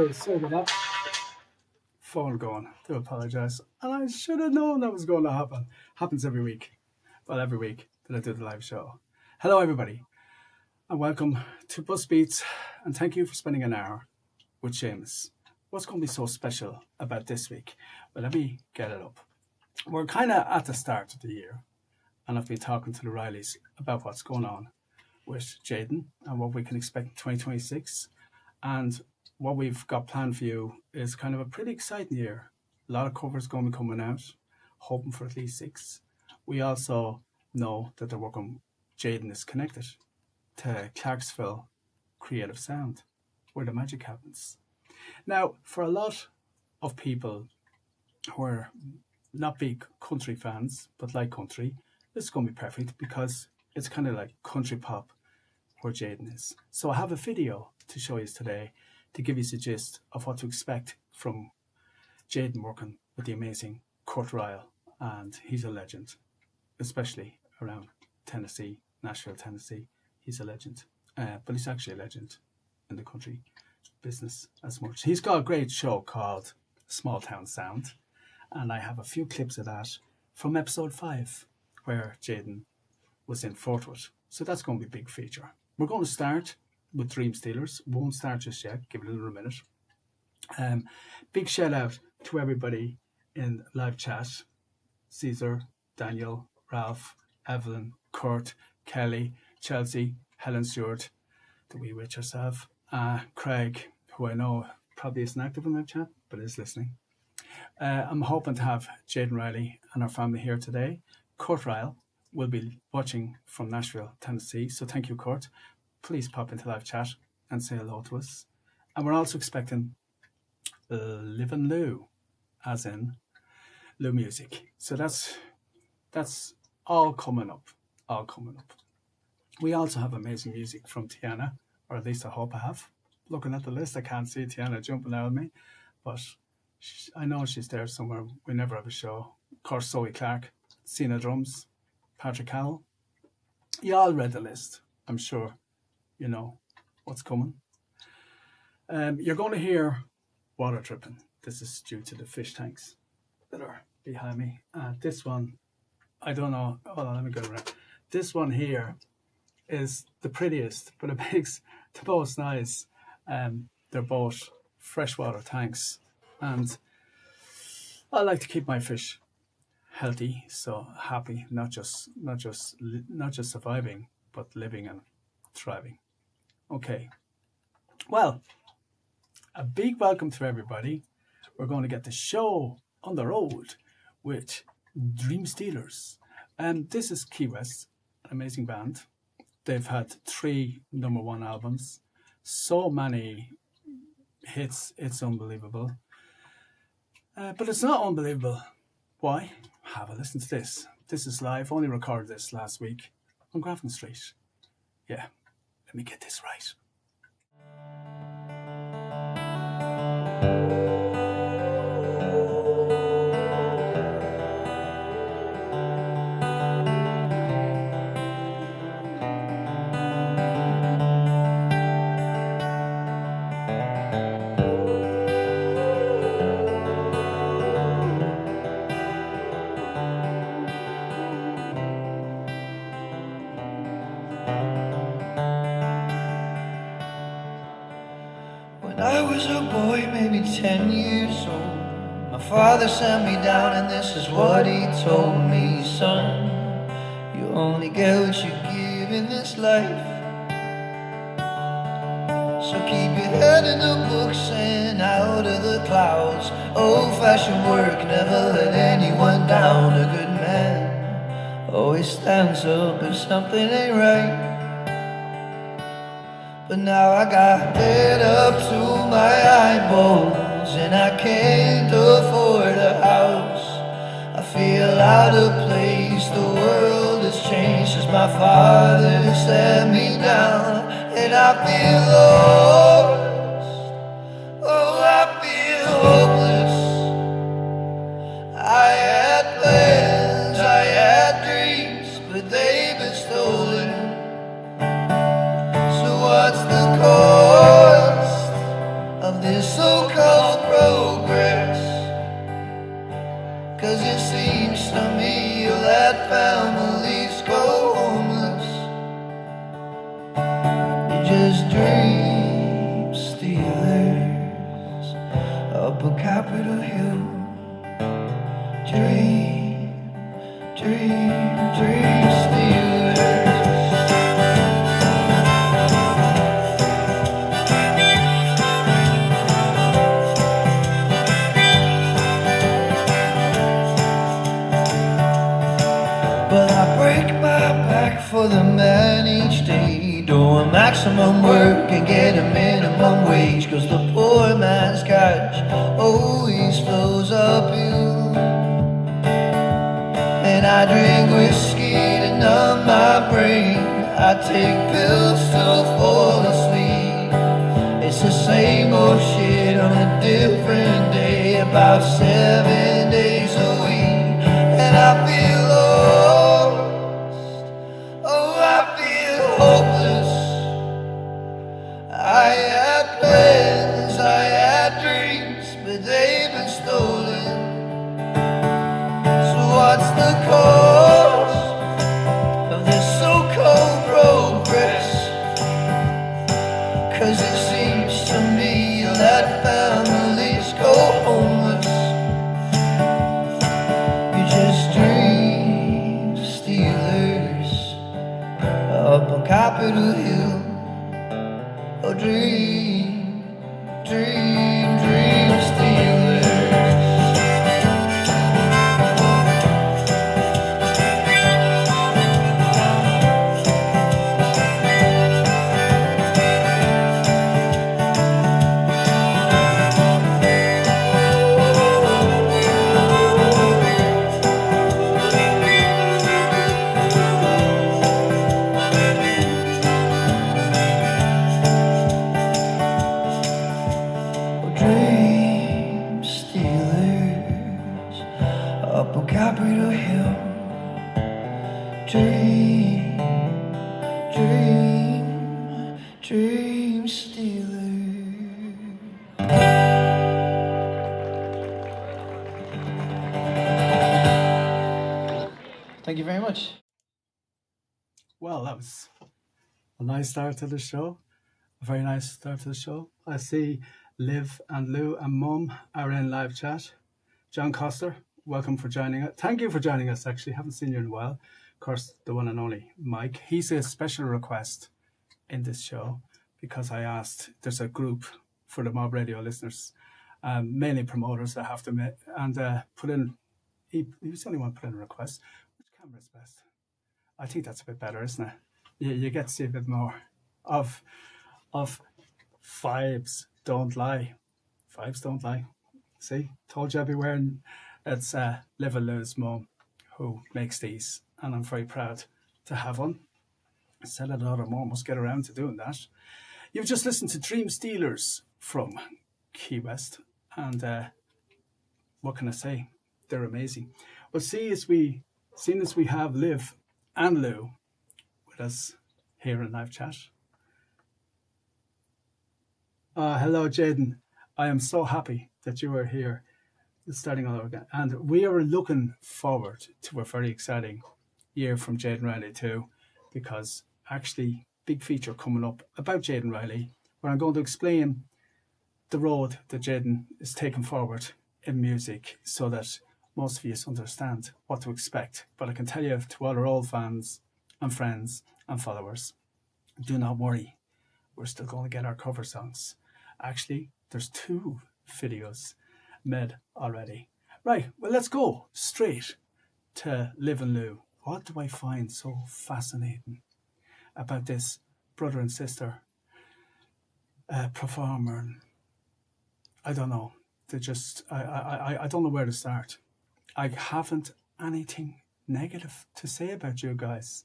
Okay, sorry about that. Phone going. Do apologise. And I should have known that was going to happen. Happens every week. Well, every week that I do the live show. Hello, everybody, and welcome to Buskbeats. And thank you for spending an hour with Seamus. What's going to be so special about this week? Well, let me get it up. We're kind of at the start of the year, and I've been talking to the Ryleys about what's going on with Jadyn and what we can expect in 2026. And what we've got planned for you is kind of a pretty exciting year. A lot of covers going to be coming out, hoping for at least 6. We also know that they're working, Jadyn is connected to Clarksville Creative Sound, where the magic happens. Now, for a lot of people who are not big country fans, but like country, this is going to be perfect because it's kind of like country pop where Jadyn is. So I have a video to show you today to give you the gist of what to expect from Jadyn working with the amazing Curt Ryle. And he's a legend, especially around Tennessee, Nashville, Tennessee. He's a legend, but he's actually a legend in the country business as much. He's got a great show called Small Town Sound, and I have a few clips of that from episode 5, where Jadyn was in Fortwood. So that's going to be a big feature. We're going to start with Dream Stealers. Won't start just yet. Give it a little minute. Big shout out to everybody in live chat. Caesar, Daniel, Ralph, Evelyn, Kurt, Kelly, Chelsea, Helen Stewart, the wee witch herself, Craig, who I know probably isn't active in live chat, but is listening. I'm hoping to have Jadyn Rylee and our family here today. Curt Ryle will be watching from Nashville, Tennessee. So thank you, Kurt. Please pop into live chat and say hello to us. And we're also expecting Live and Lou, as in Lioumusic. So that's all coming up. We also have amazing music from TIANA, or at least I hope I have. Looking at the list, I can't see TIANA jumping out at me, but I know she's there somewhere. We never have a show. Of course, Clarke, Sina Drums, Padraig Cahill. You all read the list, I'm sure. You know what's coming. You're going to hear water dripping. This is due to the fish tanks that are behind me. This one, I don't know. Hold on, let me go around. This one here is the prettiest, but it makes the most noise. They're both freshwater tanks, and I like to keep my fish healthy, so happy, not just surviving, but living and thriving. Okay, well, a big welcome to everybody. We're going to get the show on the road with Dream Stealers. And this is Keywest, an amazing band. They've had 3 number 1 albums, so many hits, it's unbelievable. But it's not unbelievable. Why? Have a listen to this. This is live, only recorded this last week on Grafton Street. Yeah, let me get this right. maybe 10 years old. My father sent me down and this is what he told me. Son, you only get what you give in this life. So keep your head in the books and out of the clouds. Old-fashioned work, never let anyone down. A good man always stands up if something ain't right. But now I got debt up to my eyeballs and I can't afford a house. I feel out of place, the world has changed since my father set me down. And I feel lost, oh I feel hopeless. I had plans, I had dreams, but they've been stolen. So what's the cost of this so-called progress? 'Cause it seems to me that families go homeless. You're just dream stealers up on Capitol Hill. Dream, dream, dream stealers. But I break my back for the man each day, doing maximum work and get a minimum wage. 'Cause the poor man's cash always flows uphill. And I drink whiskey to numb my brain, I take pills to fall asleep. It's the same old shit on a different day, about 7 days a week. And I feel hopeless. I had plans, I had dreams, but they've been stolen. So what's the cost of this so-called progress? 'Cause it seems to me that families go homeless. You're just dream stealers up on Capitol Hill. Oh, dream, dream, dream stealers. Capitol Hill. Dream, dream, dream stealer. Thank you very much. Well, that was a nice start to the show. A very nice start to the show. I see Liv and Lou and Mum are in live chat. John Coster, welcome for joining us. Thank you for joining us, actually. Haven't seen you in a while. Of course, the one and only Mike. He's a special request in this show because I asked, there's a group for the Mob Radio listeners, mainly promoters, I have to admit, and put in, he was the only one put in a request. Which camera is best? I think that's a bit better, isn't it? You get to see a bit more of Vibes Don't Lie. Vibes Don't Lie. See, told you I'd be wearing. It's Liv and Lou's mum who makes these, and I'm very proud to have one. I said it out, I must get around to doing that. You've just listened to Dream Stealers from Keywest, and what can I say? They're amazing. Well, seeing as we have Liv and Lou with us here in live chat. Hello, Jadyn. I am so happy that you are here. It's starting all over again. And we are looking forward to a very exciting year from Jadyn Rylee too, because actually big feature coming up about Jadyn Rylee, where I'm going to explain the road that Jadyn is taking forward in music so that most of you understand what to expect. But I can tell you to all our old fans and friends and followers, do not worry. We're still going to get our cover songs. Actually, there's 2 videos made already. Right, well, let's go straight to Live and Lou. What do I find so fascinating about this brother and sister performer? I don't know. They just, I don't know where to start. I haven't anything negative to say about you guys.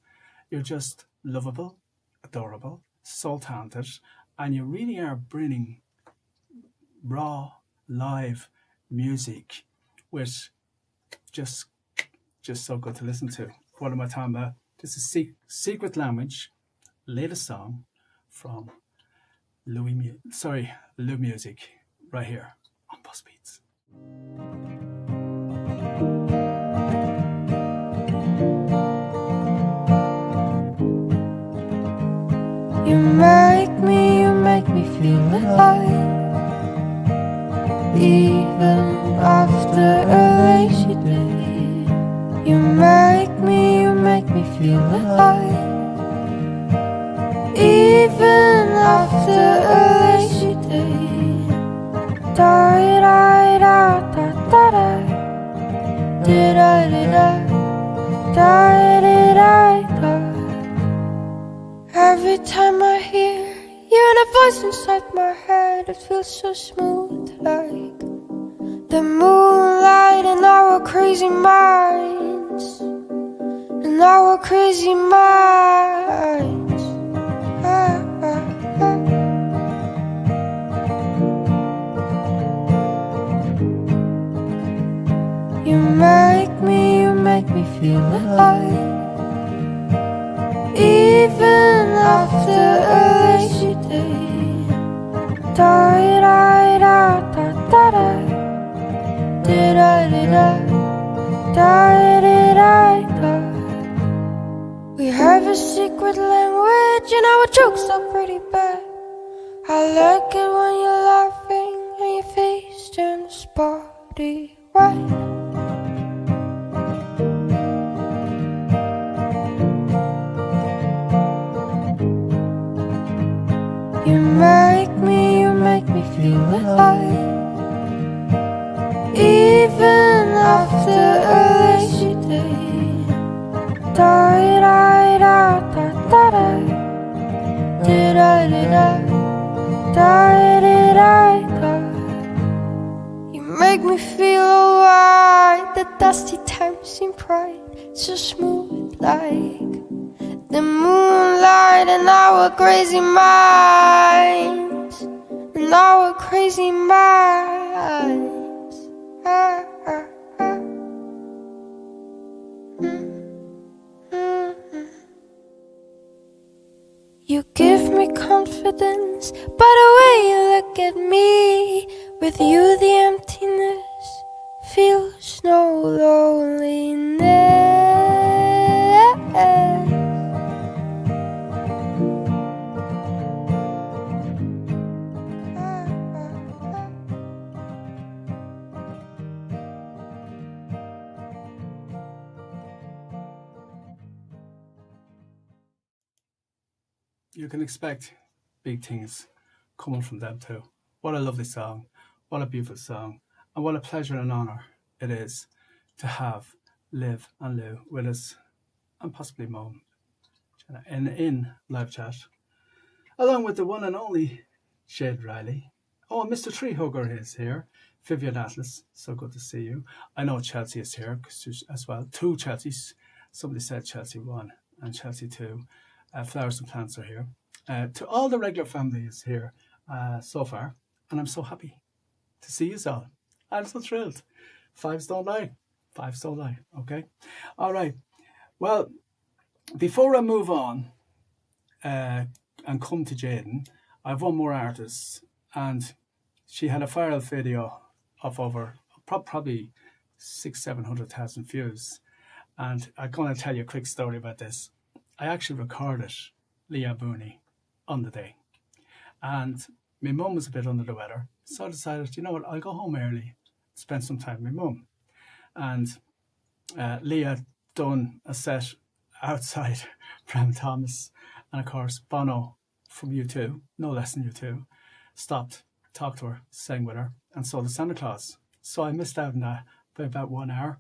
You're just lovable, adorable, so talented, and you really are bringing raw, live music, which just so good to listen to. What am I talking about? This is Secret Language, latest song from Lioumusic, right here on Buskbeats. You make me feel alive, even after a lazy day. You make me feel alive, even after a lazy day. Da da da da da da, da da da da da da da. Every time I hear you and a voice inside my head, it feels so smooth, like the moonlight in our crazy minds, in our crazy minds. Ah, ah, ah. You make me feel alive, even after a lazy day. Da da da da da da, da da da da da da da. We have a secret language and our jokes are pretty bad. I like it when you're laughing and your face turns spotty white. You make me feel alive, even after a lazy day. Da da da da da da, da da da da da da da. You make me feel alright. The dusty times seem bright, so smooth like the moonlight in our crazy minds, in our crazy minds. Ah, ah, ah. You give me confidence by the way you look at me. With you the emptiness feels no loneliness. You can expect big things coming from them too. What a lovely song, what a beautiful song, and what a pleasure and honour it is to have Liv and Lou with us, and possibly Mom, in live chat, along with the one and only Rylee. Oh, Mr. Tree Hugger is here. Vivian Atlas, so good to see you. I know Chelsea is here as well. 2 Chelseas. Somebody said Chelsea 1 and Chelsea 2. Flowers and Plants are here. To all the regular families here so far, and I'm so happy to see you all. I'm so thrilled. 5s don't lie. 5s don't lie, okay? All right. Well, before I move on and come to Jadyn, I have one more artist, and she had a viral video of over probably 600,000-700,000 views. And I'm going to tell you a quick story about this. I actually recorded Leah Mooney on the day. And my mum was a bit under the weather, So I decided, you know what, I'll go home early, spend some time with my mum. And Leah done a set outside Bram Thomas, and of course Bono from U2, no less than U2, stopped, talked to her, sang with her, and saw the Santa Claus. So I missed out on that by about 1 hour,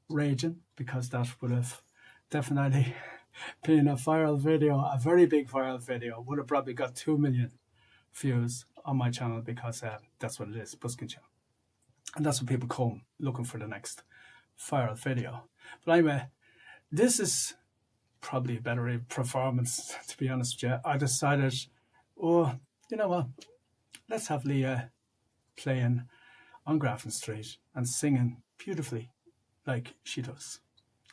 raging, because that would have definitely been a viral video, a very big viral video. Would have probably got 2 million views on my channel, because that's what it is, Busking channel. And that's what people come looking for, the next viral video. But anyway, this is probably a better performance, to be honest with you. I decided, oh, you know what, let's have Leah playing on Grafton Street and singing beautifully like she does.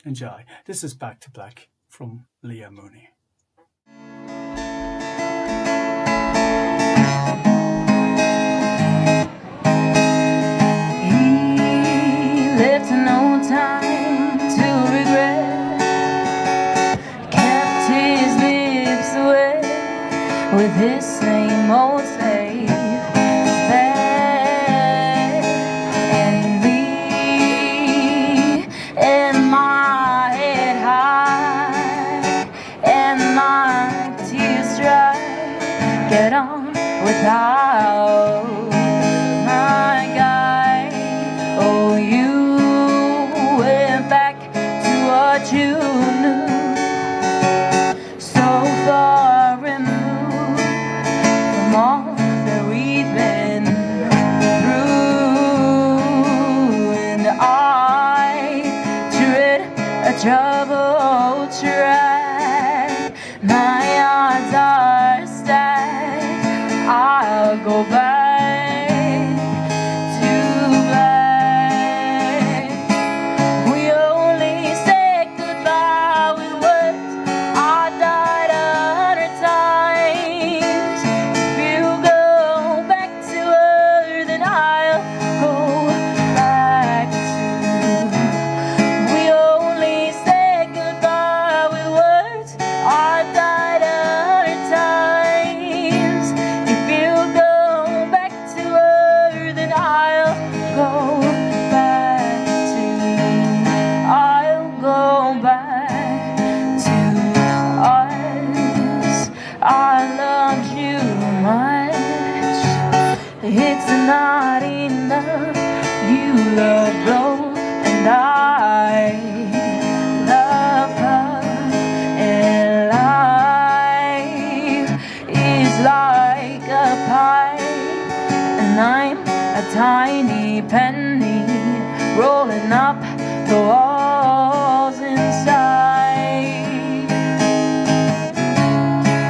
Enjoy. This is Back to Black from Leah Mooney. He left no time to regret, kept his lips away with his same old slave bed, and me and my head high and my tears dry, get on without my guy. Oh, you went back to what you knew, so far removed from all that we've been through. And I tread a troubled track, my odds are stacked. I'll go back to black. We only said goodbye with words. I died 100 times. If you go back to her, then I'll go back to. We only said goodbye with words. I died 100 times. If you go back to her, then I'll go back to. I'll go back to us. I loved you much. It's not enough. You love both, and I love her. And life is like a pie, and I'm a tiny penny rolling up the walls inside.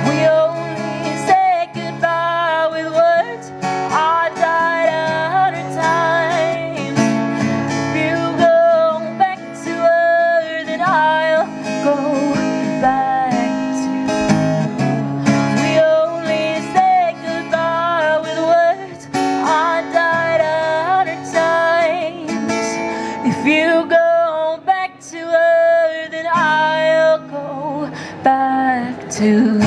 We only said goodbye with words. I died 100 times. If you go back to her, then I'll go back to. We only said goodbye with words. I died 100 times. If you go back to her, then I'll go back to.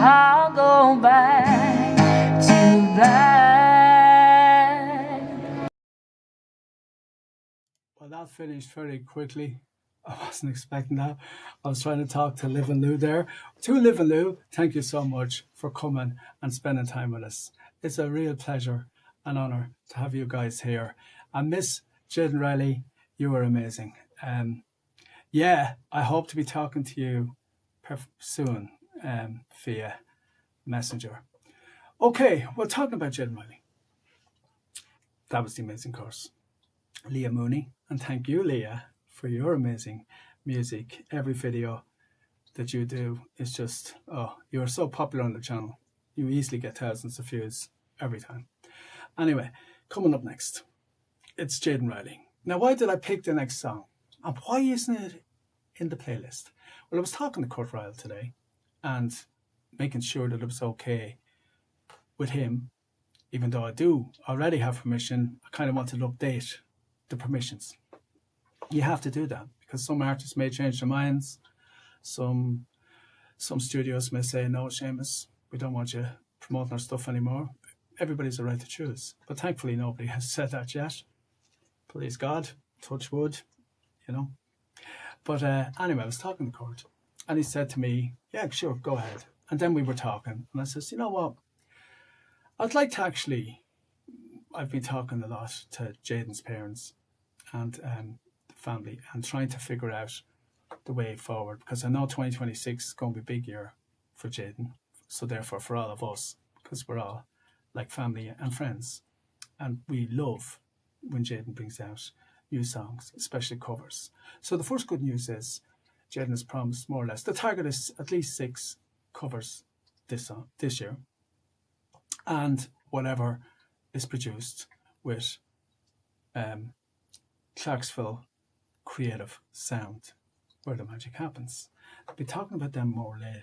I'll go back to black. Well, that finished very quickly. I wasn't expecting that. I was trying to talk to Liv and Lou there. To Liv and Lou, thank you so much for coming and spending time with us. It's a real pleasure and honour to have you guys here. And Miss Jadyn Rylee, you were amazing. Yeah, I hope to be talking to you soon via Messenger. Okay, well, talking about Jadyn Rylee. That was the amazing course. Leah Mooney, and thank you, Leah, for your amazing music. Every video that you do is just, oh, you are so popular on the channel. You easily get thousands of views every time. Anyway, coming up next, it's Jadyn Rylee. Now, why did I pick the next song? And why isn't it in the playlist? Well, I was talking to Curt Ryle today and making sure that it was okay with him, even though I do already have permission. I kind of wanted to update the permissions. You have to do that because some artists may change their minds. Some studios may say, no, Seamus, we don't want you promoting our stuff anymore. everybody's a right to choose. But thankfully, nobody has said that yet. Please God, touch wood, you know. But anyway, I was talking to Curt, and he said to me, yeah, sure, go ahead. And then we were talking, and I says, you know what? I'd like to actually, I've been talking a lot to Jadyn's parents and the family and trying to figure out the way forward, because I know 2026 is going to be a big year for Jadyn. So therefore for all of us, because we're all like family and friends. And we love when Jadyn brings out new songs, especially covers. So the first good news is Jadyn has promised more or less. The target is at least 6 covers this year. And whatever is produced with Clarksville creative sound, where the magic happens. I'll be talking about them more later.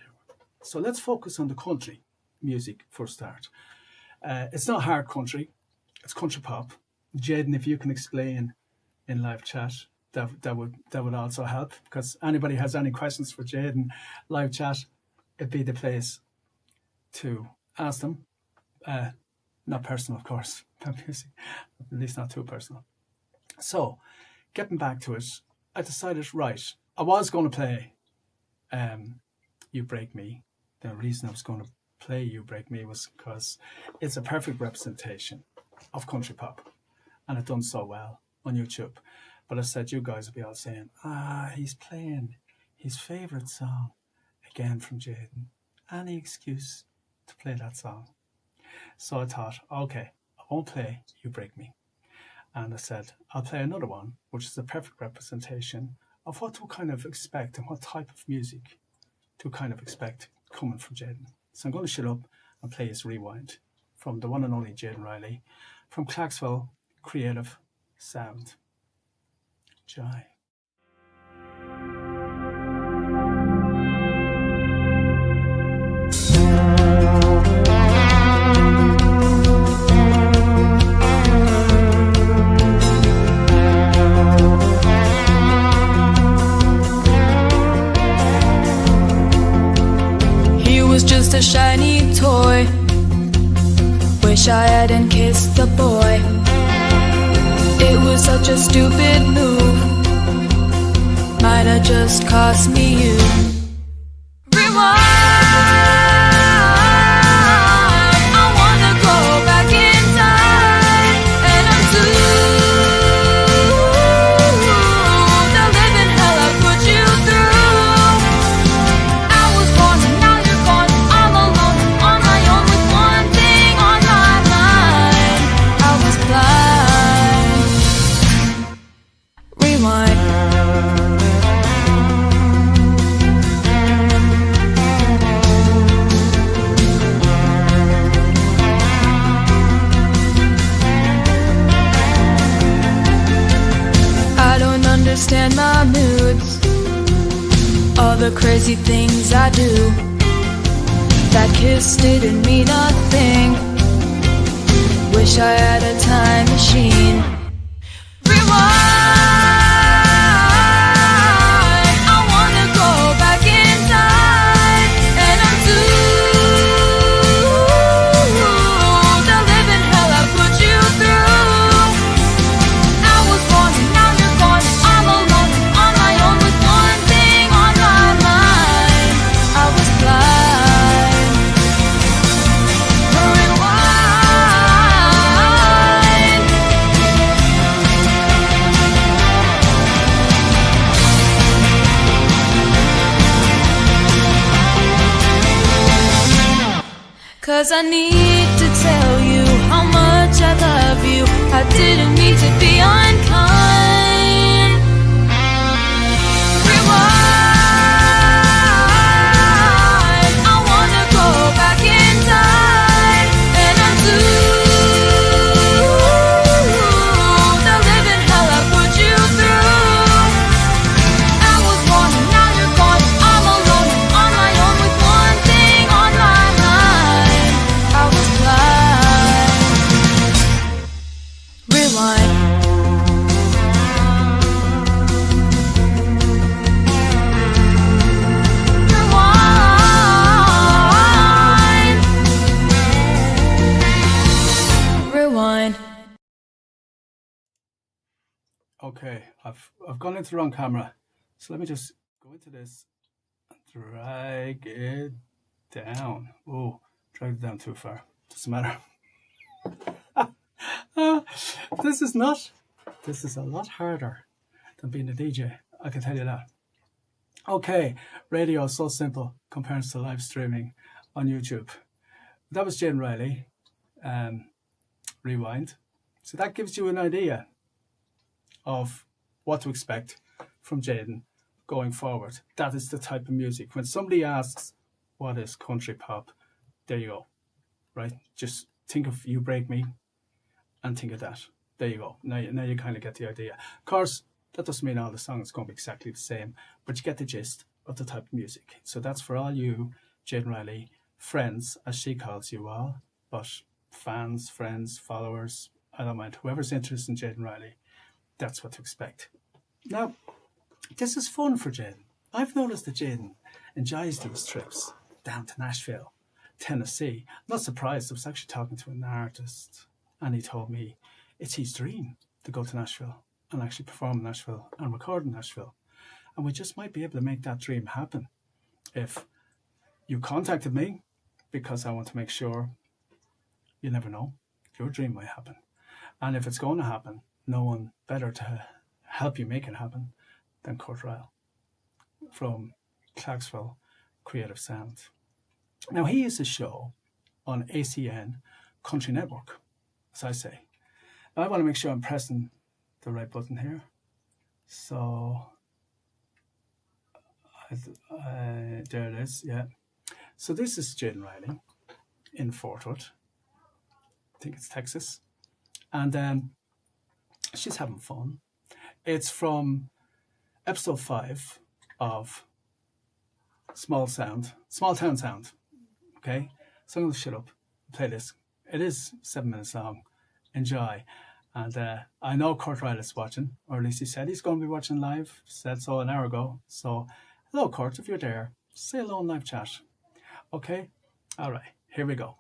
So let's focus on the country music for a start. It's not hard country, it's country pop. Jadyn, if you can explain in live chat, that would also help, because anybody has any questions for Jadyn, live chat, it'd be the place to ask them. Not personal, of course, at least not too personal. So, getting back to it, I decided, right, I was going to play You Break Me. The reason I was going to play You Break Me was because it's a perfect representation of country pop, and it done so well on YouTube. But I said, you guys will be all saying, he's playing his favourite song again from Jadyn. Any excuse to play that song. So I thought, okay, I won't play You Break Me. And I said, I'll play another one, which is a perfect representation of what to kind of expect and what type of music to kind of expect coming from Jadyn. So I'm going to shut up and play his Rewind from the one and only Jadyn Rylee from Clarksville Creative Sound. Enjoy. Just a shiny toy. Wish I hadn't kissed the boy. It was such a stupid move. Might have just cost me you. Rewind. I wanna go back in time, and I'm the living hell I put you through. I was born and now you're gone, all alone, on my own with one thing on my mind. I was blind. Rewind. I don't understand my moods, all the crazy things I do. That kiss didn't mean nothing. Wish I had a time machine. Rewind. I wanna go back in time, and I'm the living hell I put you through. I was born and now you're gone, all alone, on my own with one thing on my mind. I was blind. Rewind. 'Cause I need to tell you how much I love you. I didn't mean to be unkind. Rewind. I wanna go back in time, and I'm the living hell I put you through. I was born and now you're gone, all alone, on my own with one thing on my mind. I was blind. Rewind. Okay, I've gone into the wrong camera. So let me just go into this and drag it down. Oh, drag it down too far. Doesn't matter. This is a lot harder than being a DJ. I can tell you that. Okay, radio is so simple compared to live streaming on YouTube. That was Jadyn Rylee. Rewind. So that gives you an idea of what to expect from Jadyn going forward. That is the type of music. When somebody asks, what is country pop? There you go, right? Just think of You Break Me and think of that. There you go. Now you kind of get the idea. Of course, that doesn't mean all the songs are going to be exactly the same, but you get the gist of the type of music. So that's for all you Jadyn Rylee friends, as she calls you all, but fans, friends, followers, I don't mind. Whoever's interested in Jadyn Rylee, that's what to expect. Now, this is fun for Jadyn. I've noticed that Jadyn enjoys these trips down to Nashville, Tennessee. I'm not surprised. I was actually talking to an artist and he told me it's his dream to go to Nashville and actually perform in Nashville and record in Nashville. And we just might be able to make that dream happen if you contacted me, because I want to make sure, you never know, your dream might happen. And if it's going to happen, no one better to help you make it happen than Curt Ryle from Clarksville Creative Sound. Now, he has a show on ACN Country Network, as I say. Now, I want to make sure I'm pressing the right button here. So, there it is, yeah. So this is Jadyn Rylee in Fort Worth. I think it's Texas. And she's having fun. It's from episode 5 of Small Town Sound. Okay? So I'm going to shut up and play this. It is 7 minutes long. Enjoy. And I know Curt Ryle is watching, or at least he said he's going to be watching live. Said so an hour ago. So, hello, Curt, if you're there, say hello in live chat. Okay? All right, here we go.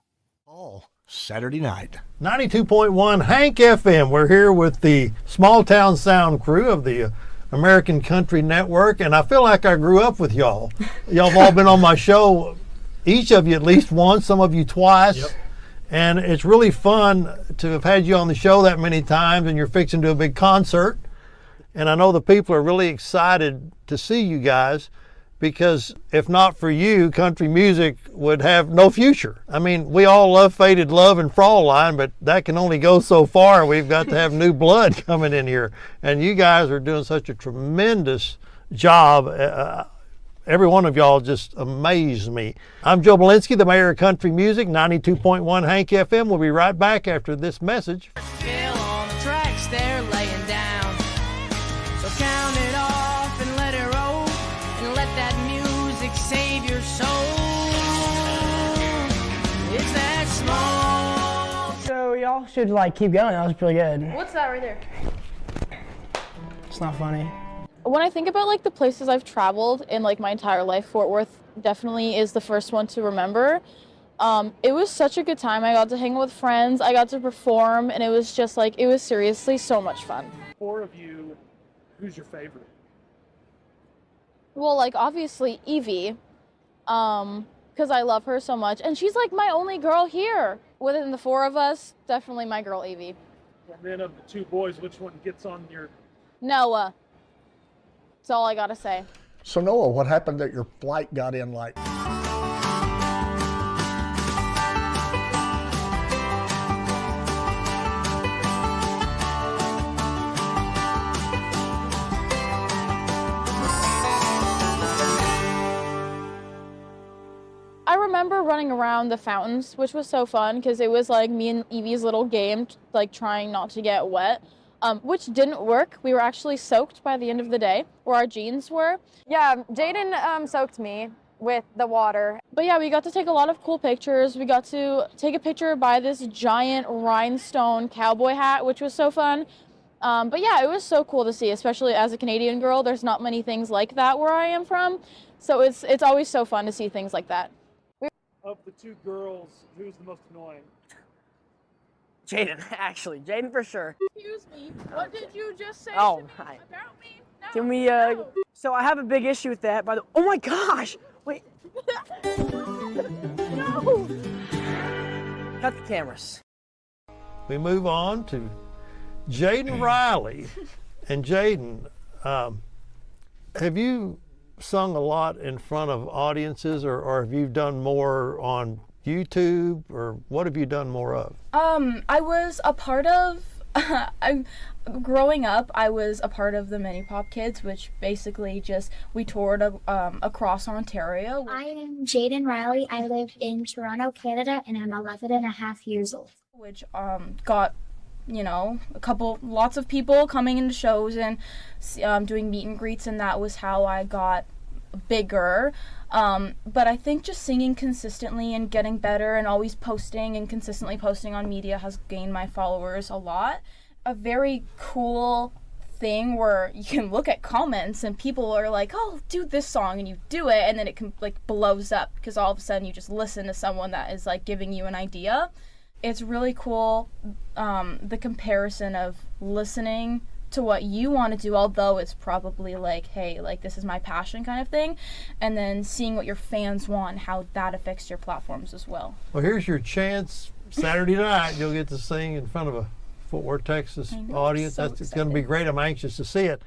Oh, Saturday night. 92.1 Hank FM. We're here with the Small Town Sound crew of the American Country Network, and I feel like I grew up with y'all. Y'all have all been on my show, each of you at least once, some of you twice. Yep. And it's really fun to have had you on the show that many times, and you're fixing to do a big concert. And I know the people are really excited to see you guys, because if not for you, country music would have no future. I mean, we all love Faded Love and Fraulein, but that can only go so far. We've got to have new blood coming in here. And you guys are doing such a tremendous job. Every one of y'all just amazed me. I'm Joe Belinsky, the mayor of country music, 92.1 Hank FM. We'll be right back after this message. Still on the tracks they're laying down. So count it off and let it roll, and let that music save your soul. It's that small. So y'all should like keep going. That was pretty good. What's that right there? It's not funny. When I think about like the places I've traveled in like my entire life, Fort Worth definitely is the first one to remember. It was such a good time. I got to hang with friends, I got to perform, and it was just like, it was seriously so much fun. 4 of you, who's your favorite? Well, like obviously Evie, because I love her so much, and she's like my only girl here. Within the 4 of us, definitely my girl Evie. And then of the 2 boys, which one gets on your... Noah. That's all I gotta say. So Noah, what happened that your flight got in like? I remember running around the fountains, which was so fun because it was like me and Evie's little game, like trying not to get wet. Which didn't work. We were actually soaked by the end of the day, where our jeans were. Yeah, Jadyn soaked me with the water. But yeah, we got to take a lot of cool pictures. We got to take a picture by this giant rhinestone cowboy hat, which was so fun. But yeah, it was so cool to see, especially as a Canadian girl. There's not many things like that where I am from. So it's always so fun to see things like that. Of the 2 girls, who's the most annoying? Jadyn, actually. Jadyn for sure. Excuse me. What did you just say Oh, to me hi. about me? No, Can we, no. so I have a big issue with that, by the, oh my gosh! Wait, No. cut the cameras. We move on to Jadyn Rylee. And Jadyn, have you sung a lot in front of audiences, or have you done more on YouTube, or what have you done more of? I was a part of, growing up, I was a part of the Mini Pop Kids, which basically just, we toured across Ontario. I am Jadyn Rylee. I live in Toronto, Canada, and I'm 11 and a half years old. Which got, you know, lots of people coming into shows and doing meet and greets, and that was how I got bigger. But I think just singing consistently and getting better and always posting and consistently posting on media has gained my followers a lot. A very cool thing where you can look at comments and people are like, oh, do this song, and you do it, and then it can like blows up because all of a sudden you just listen to someone that is like giving you an idea. It's really cool, the comparison of listening to what you want to do, although it's probably like, hey, like this is my passion kind of thing, and then seeing what your fans want, how that affects your platforms as well. Well, here's your chance. Saturday night, you'll get to sing in front of a Fort Worth, Texas audience. It's going to be great. I'm anxious to see it.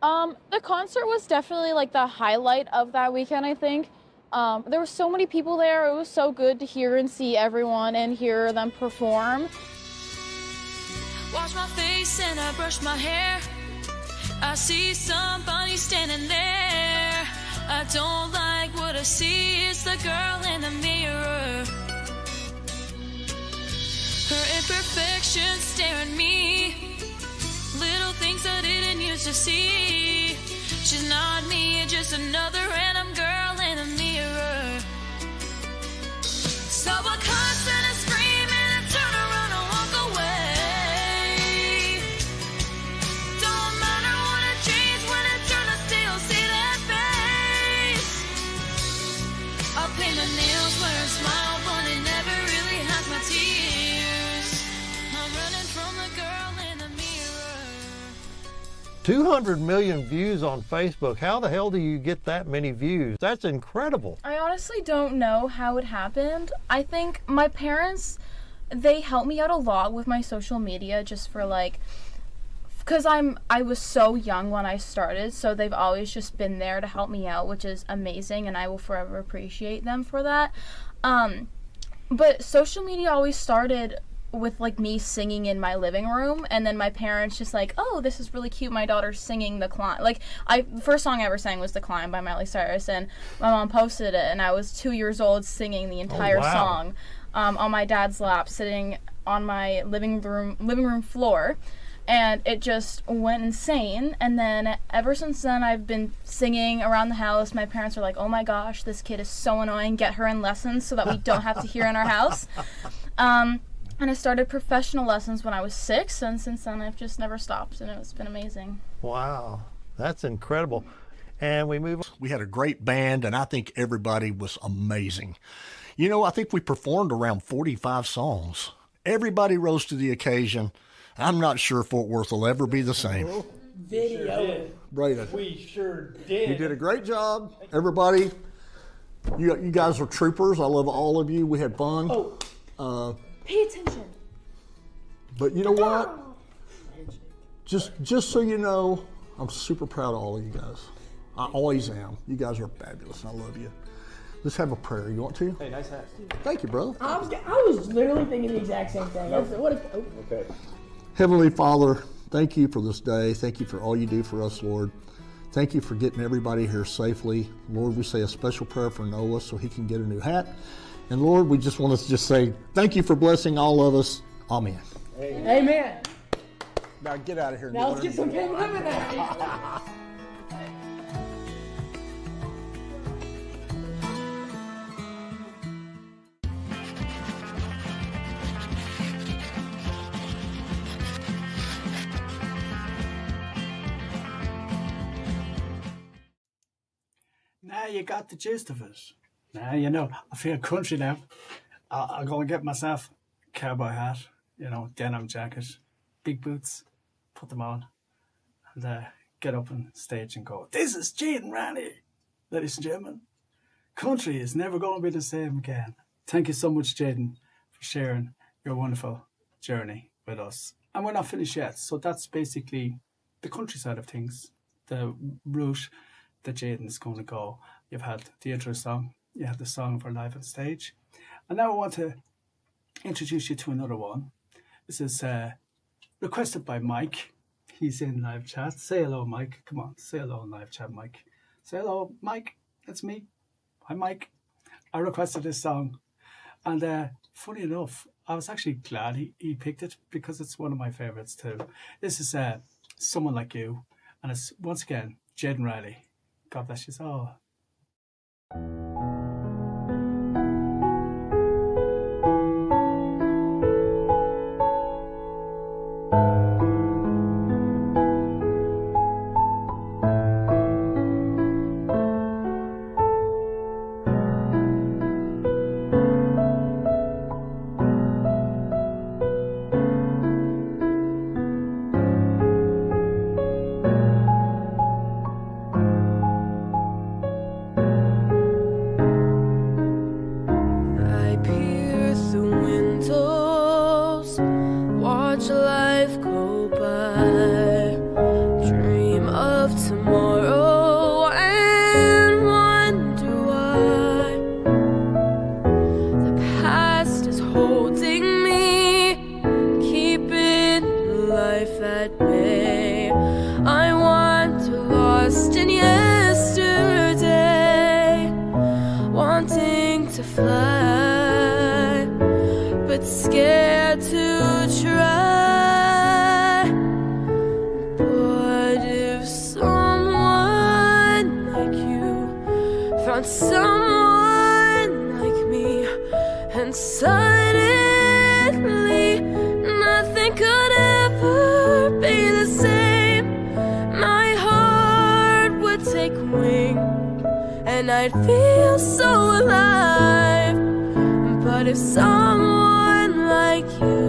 The concert was definitely like the highlight of that weekend, I think. There were so many people there. It was so good to hear and see everyone and hear them perform. Wash my face and I brush my hair. I see somebody standing there. I don't like what I see. It's the girl in the mirror. Her imperfections stare at me. Little things I didn't used to see. She's not me, just another random girl in a mirror. So I cuss and I scream and I turn around and walk away. Don't matter what I change, when I turn I still see that face. I'll paint my nails, wear a smile, but it never really has my tears. I'm running from the girl in the mirror. 200 million views on Facebook. How the hell do you get that many views? That's incredible. I honestly don't know how it happened. I think my parents, they helped me out a lot with my social media just for like, because I was so young when I started, so they've always just been there to help me out, which is amazing, and I will forever appreciate them for that. But social media always started with like me singing in my living room, and then my parents just like, oh, this is really cute, my daughter's singing The Climb. Like, the first song I ever sang was The Climb by Miley Cyrus, and my mom posted it, and I was 2 years old singing the entire song on my dad's lap, sitting on my living room floor, and it just went insane. And then ever since then I've been singing around the house. My parents are like, oh my gosh, this kid is so annoying, get her in lessons so that we don't have to hear in our house. And I started professional lessons when I was 6, and since then I've just never stopped, and it's been amazing. Wow, that's incredible. And we move on. We had a great band, and I think everybody was amazing. You know, I think we performed around 45 songs. Everybody rose to the occasion. I'm not sure Fort Worth will ever be the same. Video. Brayden, We sure did. you did a great job. Everybody, you guys are troopers. I love all of you. We had fun. Pay attention. But you know what? Just so you know, I'm super proud of all of you guys. I always am. You guys are fabulous. I love you. Let's have a prayer. You want to? Hey, nice hat. Thank you, brother. I was literally thinking the exact same thing. Okay. Heavenly Father, thank you for this day. Thank you for all you do for us, Lord. Thank you for getting everybody here safely. Lord, we say a special prayer for Noah so he can get a new hat. And Lord, we just want to just say thank you for blessing all of us. Amen. Amen. Now get out of here. Now let's get some pink lemonade. Now you got the gist of it. Now you know. I feel country now. I'll go and get myself a cowboy hat, denim jacket, big boots, put them on, and get up on stage and go, "This is Jadyn Raleigh, ladies and gentlemen. Country is never going to be the same again." Thank you so much, Jadyn, for sharing your wonderful journey with us. And we're not finished yet, so that's basically the country side of things, the route that Jadyn's going to go. You've had the intro song, you had the song for live on stage, and now I want to introduce you to another one. This is requested by Mike. He's in live chat. Say hello, Mike. Come on, say hello in live chat, Mike. Say hello, Mike. It's me. Hi, Mike. I requested this song, and funny enough, I was actually glad he picked it because it's one of my favourites too. This is Someone Like You, and it's once again Jadyn Raleigh. God bless you all. Someone like you.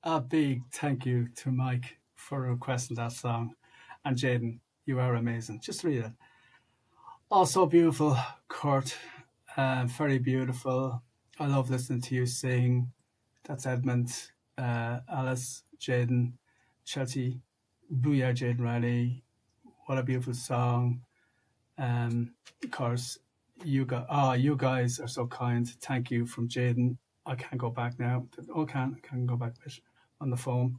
A big thank you to Mike for requesting that song. And Jadyn, you are amazing. Just read it. Also beautiful, Curt. Very beautiful. I love listening to you sing. That's Edmund, Alice, Jadyn, Chelsea. Booyah, Jadyn Rylee. What a beautiful song. Of course, you guys are so kind. Thank you from Jadyn. I can't go back now. Oh, can go back a bit on the phone.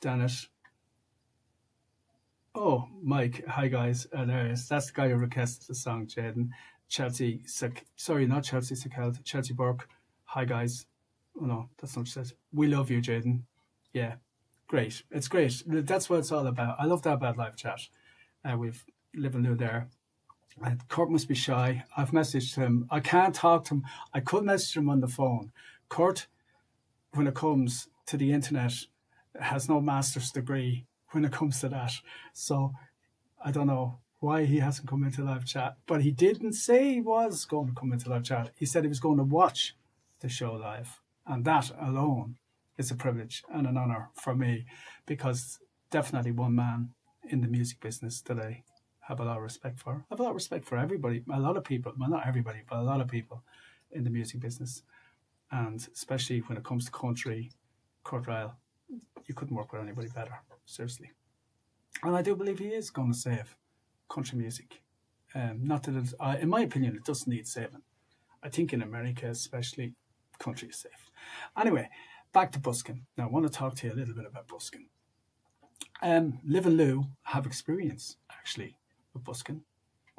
Dennis. Oh, Mike. Hi, guys. There he is. That's the guy who requested the song, Jadyn. Chelsea. Sorry, not Chelsea Sakeld. Chelsea Burke. Hi, guys. Oh, no, that's not what she said. We love you, Jadyn. Yeah, great. It's great. That's what it's all about. I love that about live chat. We've living new there. Curt must be shy. I've messaged him. I can't talk to him. I could message him on the phone. Curt, when it comes to the internet, has no master's degree when it comes to that. So I don't know why he hasn't come into live chat. But he didn't say he was going to come into live chat. He said he was going to watch the show live. And that alone is a privilege and an honour for me, because definitely one man in the music business that I have a lot of respect for. I have a lot of respect for everybody, a lot of people, well, not everybody, but a lot of people in the music business. And especially when it comes to country, Curt Ryle, you couldn't work with anybody better, seriously. And I do believe he is going to save country music. Not that it's, in my opinion, it doesn't need saving. I think in America especially, country is safe. Anyway, back to busking. Now I want to talk to you a little bit about busking. Liv and Lou have experience actually with busking,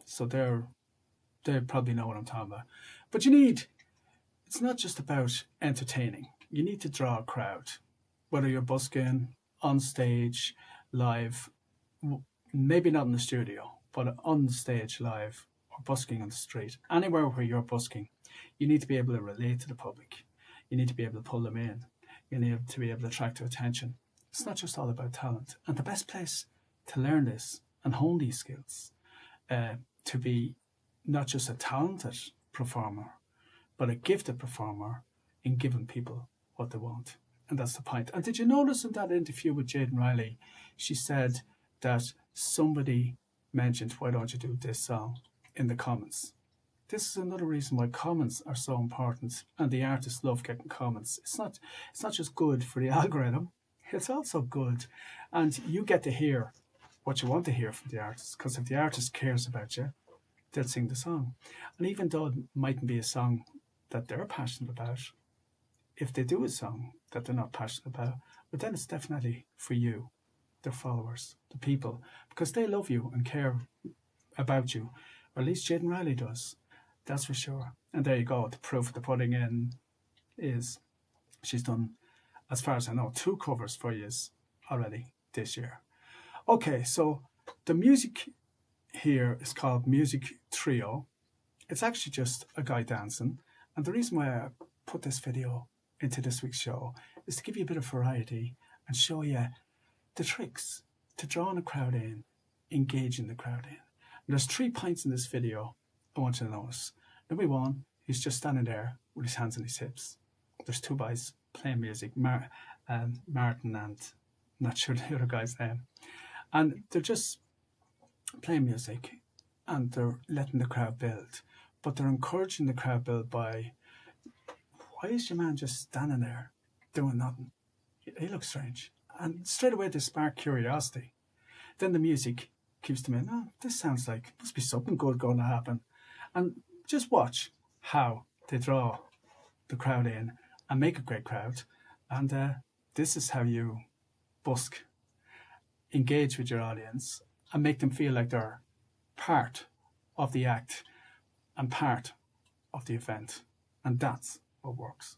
so they probably know what I'm talking about. But it's not just about entertaining. You need to draw a crowd, whether you're busking on stage, live, maybe not in the studio, but on the stage live, or busking on the street. Anywhere where you're busking, you need to be able to relate to the public. You need to be able to pull them in. You need to be able to attract their attention. It's not just all about talent. And the best place to learn this and hone these skills, to be not just a talented performer, but a gifted performer in giving people what they want. And that's the point. And did you notice in that interview with Jadyn Rylee, she said that somebody mentioned, why don't you do this song, in the comments. This is another reason why comments are so important, and the artists love getting comments. It's not just good for the algorithm, it's also good. And you get to hear what you want to hear from the artist, because if the artist cares about you, they'll sing the song. And even though it mightn't be a song that they're passionate about, if they do a song that they're not passionate about, but then it's definitely for you, their followers, the people, because they love you and care about you, or at least Jadyn Rylee does. That's for sure. And there you go. The proof of the pudding in is she's done, as far as I know, 2 covers for you already this year. Okay, so the music here is called Music Trio. It's actually just a guy dancing. And the reason why I put this video into this week's show is to give you a bit of variety and show you the tricks to drawing a crowd in, engaging the crowd in. And there's 3 points in this video I want you to notice. Number 1, he's just standing there with his hands on his hips. There's 2 guys playing music, Martin and I'm not sure the other guy's name. And they're just playing music and they're letting the crowd build. But they're encouraging the crowd build by, why is your man just standing there doing nothing? He looks strange. And straight away they spark curiosity. Then the music keeps them in. Oh, this sounds like, must be something good going to happen. And just watch how they draw the crowd in and make a great crowd. And this is how you busk, engage with your audience and make them feel like they're part of the act and part of the event. And that's what works.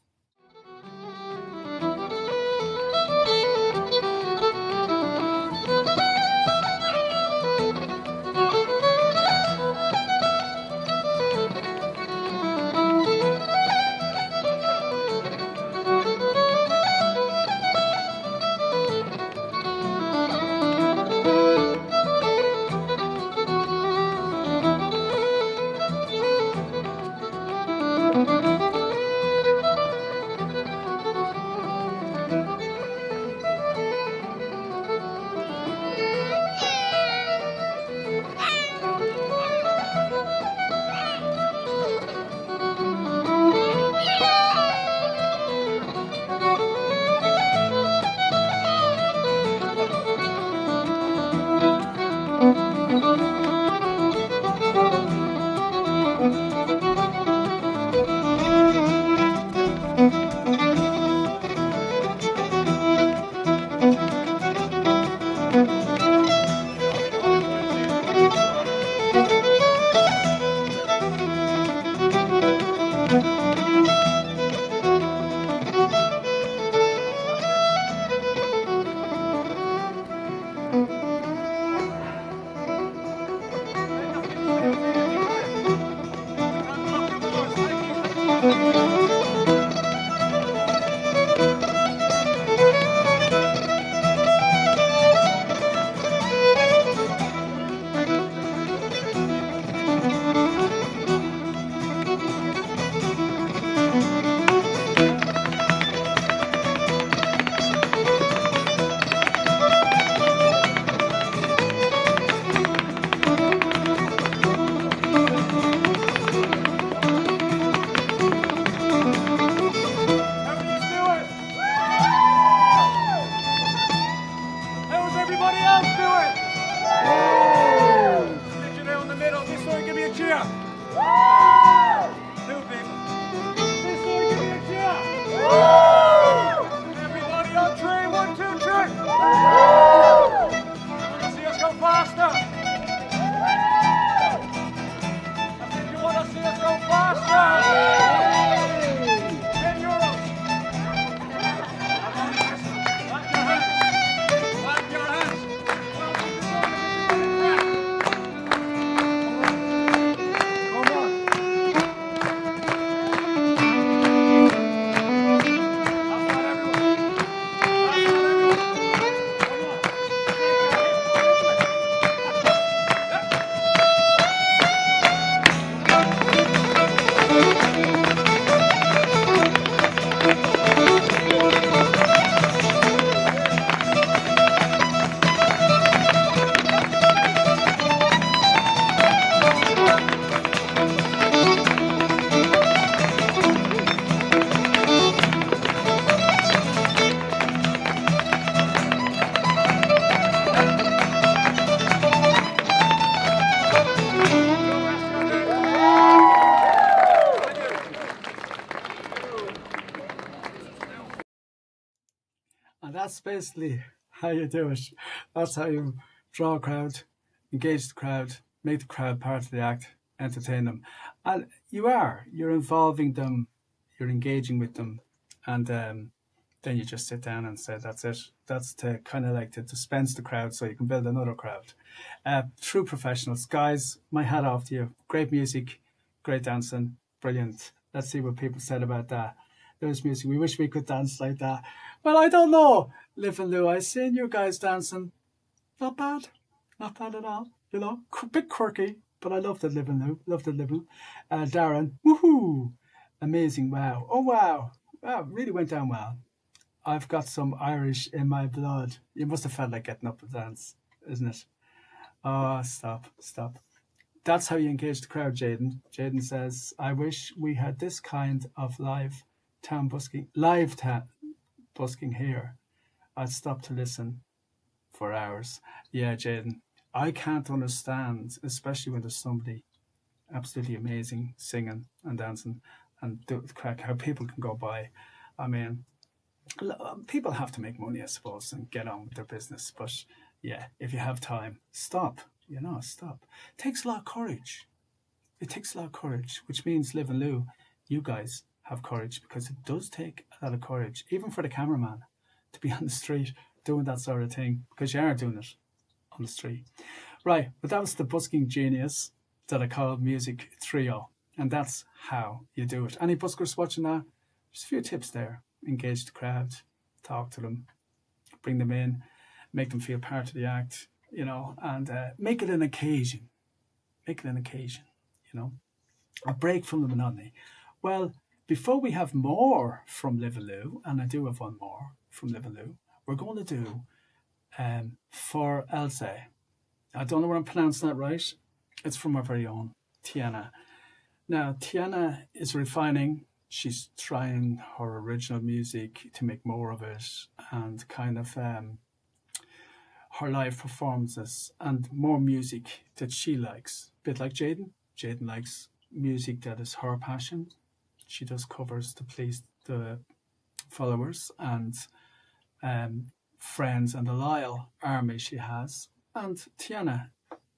That's basically how you do it. That's how you draw a crowd, engage the crowd, make the crowd part of the act, entertain them. And you're involving them, you're engaging with them, and then you just sit down and say, that's it. That's to kind of like to dispense the crowd so you can build another crowd. True professionals. Guys, my hat off to you. Great music, great dancing, brilliant. Let's see what people said about that. There's music. We wish we could dance like that. Well, I don't know. Liv and Lou, I seen you guys dancing. Not bad. Not bad at all. You know, bit quirky, but I loved it, Liv and Lou. Loved it, Liv. Darren, woohoo. Amazing. Wow. Oh, wow. Wow, really went down well. I've got some Irish in my blood. You must have felt like getting up and dance, isn't it? Oh, stop. That's how you engage the crowd, Jadyn. Jadyn says, I wish we had this kind of live town busking here. I'd stop to listen for hours. Yeah, Jadyn, I can't understand, especially when there's somebody absolutely amazing singing and dancing and do the crack, how people can go by. I mean, people have to make money, I suppose, and get on with their business. But yeah, if you have time, stop. Stop. It takes a lot of courage. Which means, Liv and Lou, you guys have courage, because it does take a lot of courage, even for the cameraman, to be on the street doing that sort of thing, because you are doing it on the street. Right, but that was the busking genius that I call Music Trio, and that's how you do it. Any buskers watching that? There's a few tips there. Engage the crowd, talk to them, bring them in, make them feel part of the act, and make it an occasion. A break from the monotony. Well, before we have more from Liv and Lou, and I do have one more from Liv and Lou, we're going to do For Elise. I don't know whether I'm pronouncing that right. It's from our very own TIANA. Now, TIANA is refining. She's trying her original music to make more of it, and kind of her live performances and more music that she likes. A bit like Jadyn. Jadyn likes music that is her passion. She does covers to please the followers and friends and the loyal army she has. And TIANA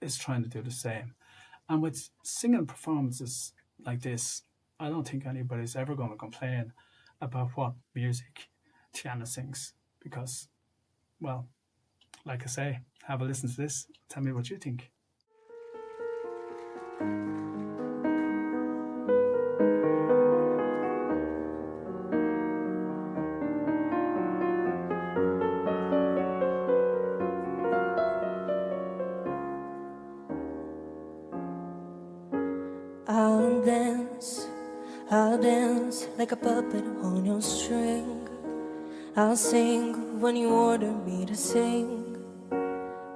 is trying to do the same. And with singing performances like this, I don't think anybody's ever going to complain about what music TIANA sings, because, well, like I say, have a listen to this. Tell me what you think. I'll dance like a puppet on your string. I'll sing when you order me to sing.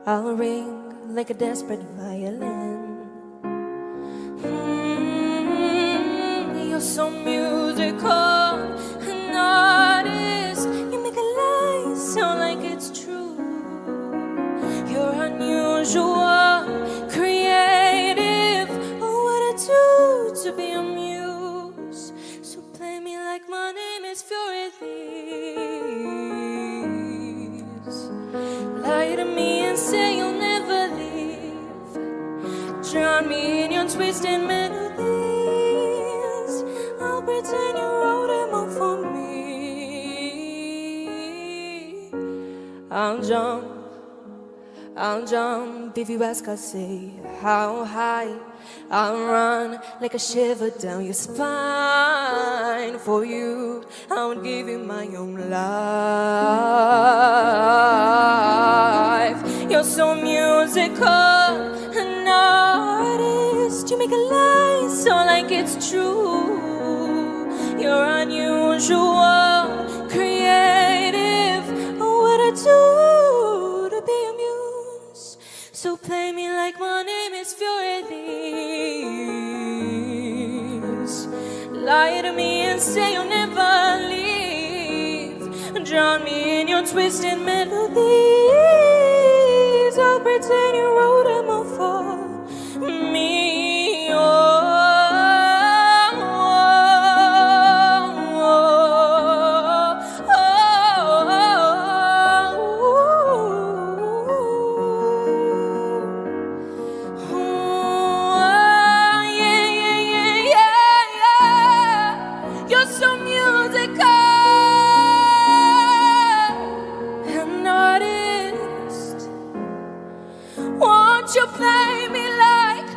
I'll ring like a desperate violin. You're so musical, an artist. You make a lie sound like it's true. You're unusual, creative. Oh, what I do to be a muse. So play me like my name is Faouzia. Lie to me and say you'll never leave. Drown me in your twisted melodies. I'll pretend you wrote them all for me. I'll jump if you ask, I'll say how high. I'll run like a shiver down your spine. For you, I would give you my own life. You're so musical, an artist. You make a lie sound like it's true. You're unusual, creative. Oh, what I do to be a muse. So play me like my name is Faouzia. Lie to me and say you'll never leave. Drown me in your twisted melodies. I'll pretend you wrote them all for me. Oh. You play me like,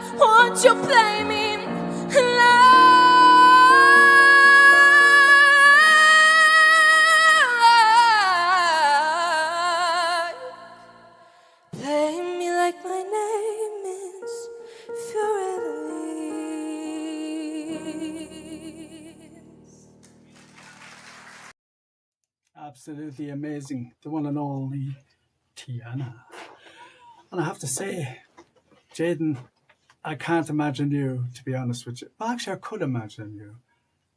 play me like my name is Rylee. Absolutely amazing. The one and only TIANA. And I have to say, Jadyn, I can't imagine you, to be honest with you. Well, actually, I could imagine you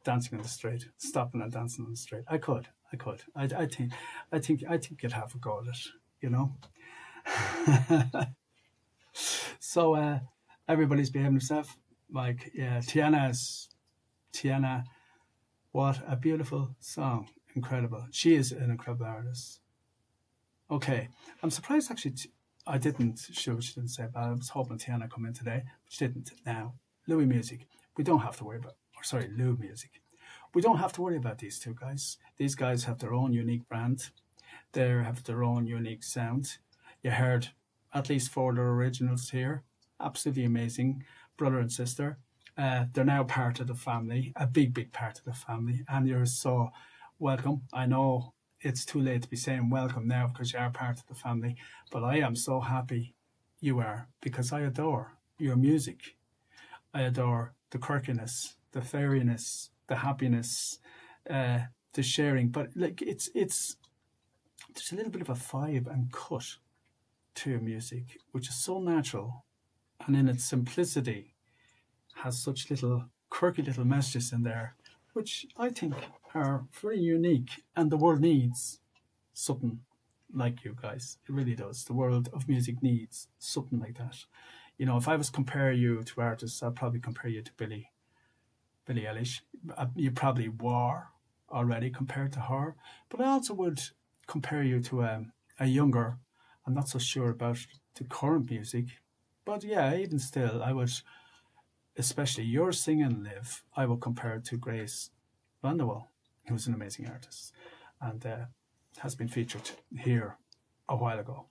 dancing on the street, stopping and dancing on the street. I could. I think you'd have a go at it, you know. So everybody's behaving themselves. Like, yeah, TIANA. What a beautiful song! Incredible. She is an incredible artist. Okay, I'm surprised actually. I didn't show what she didn't say, but I was hoping TIANA come in today, but she didn't. Now, Lioumusic, we don't have to worry about, Lioumusic. We don't have to worry about these two guys. These guys have their own unique brand. They have their own unique sound. You heard at least 4 of their originals here. Absolutely amazing. Brother and sister. They're now part of the family, a big, big part of the family. And you're so welcome. I know it's too late to be saying welcome now because you are part of the family, but I am so happy you are, because I adore your music. I adore the quirkiness, the fairiness, the happiness, the sharing. But like there's a little bit of a vibe and cut to your music, which is so natural, and in its simplicity has such little quirky little messages in there, which I think are very unique, and the world needs something like you guys. It really does. The world of music needs something like that. You know, if I was to compare you to artists, I'd probably compare you to Billie Eilish. You probably were already compared to her, but I also would compare you to a younger, I'm not so sure about the current music, but yeah, even still, I would, especially your singing live, I would compare it to Grace Vanderwall, who's an amazing artist and has been featured here a while ago.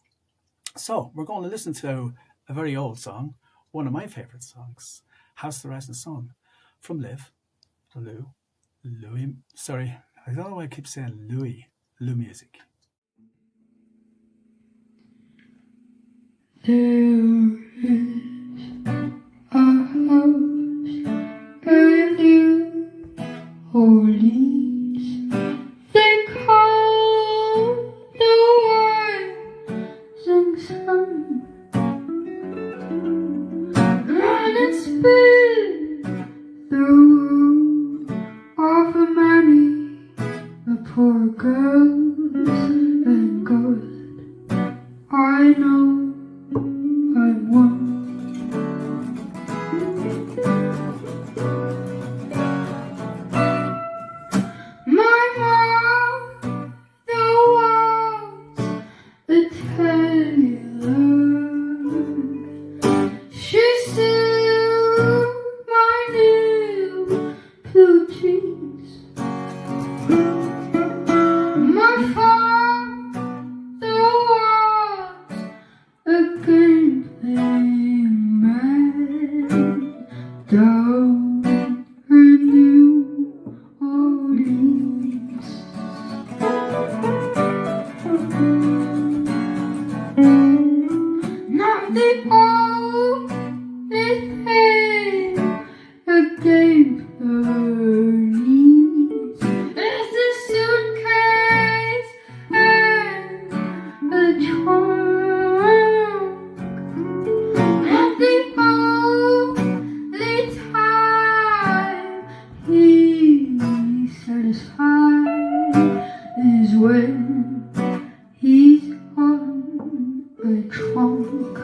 So we're going to listen to a very old song, one of my favourite songs, House of the Rising Sun, from Louis. Sorry, I don't know why I keep saying Lioumusic. There is a house brand new Police, they call the rising sun, and it's been the road of many the poor girls and girls. I know I'm one. My mother was a tailor. She sewed my new blue jeans. My father was a game playing man down in New Orleans. Not the only thing a game player needs is a suitcase and a trunk. And the only time he's satisfied is when he's on a trunk.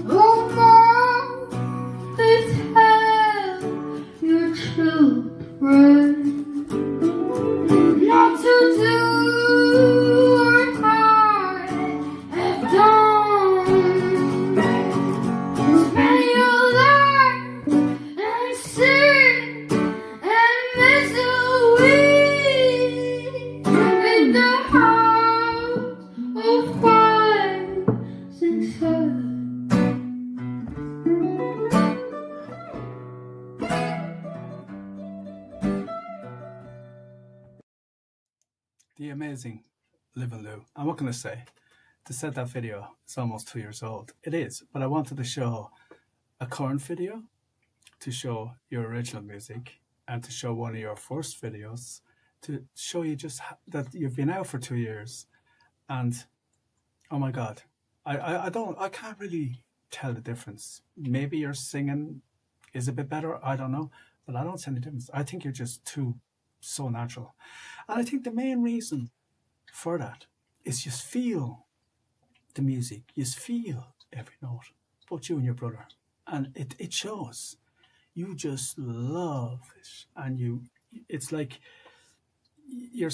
Oh, Mom, tell your children not to do what I have done. Spend your life in sin and misery in the house of rising sun. The amazing Live and Lou. And what can I say? To set that video, it's almost 2 years old. It is, but I wanted to show a current video, to show your original music, and to show one of your first videos, to show you just that you've been out for 2 years. And oh my God, I can't really tell the difference. Maybe your singing is a bit better, I don't know, but I don't see any difference. I think you're just so natural. And I think the main reason for that is just feel the music. You just feel every note, both you and your brother. And it shows. You just love it. And it's like you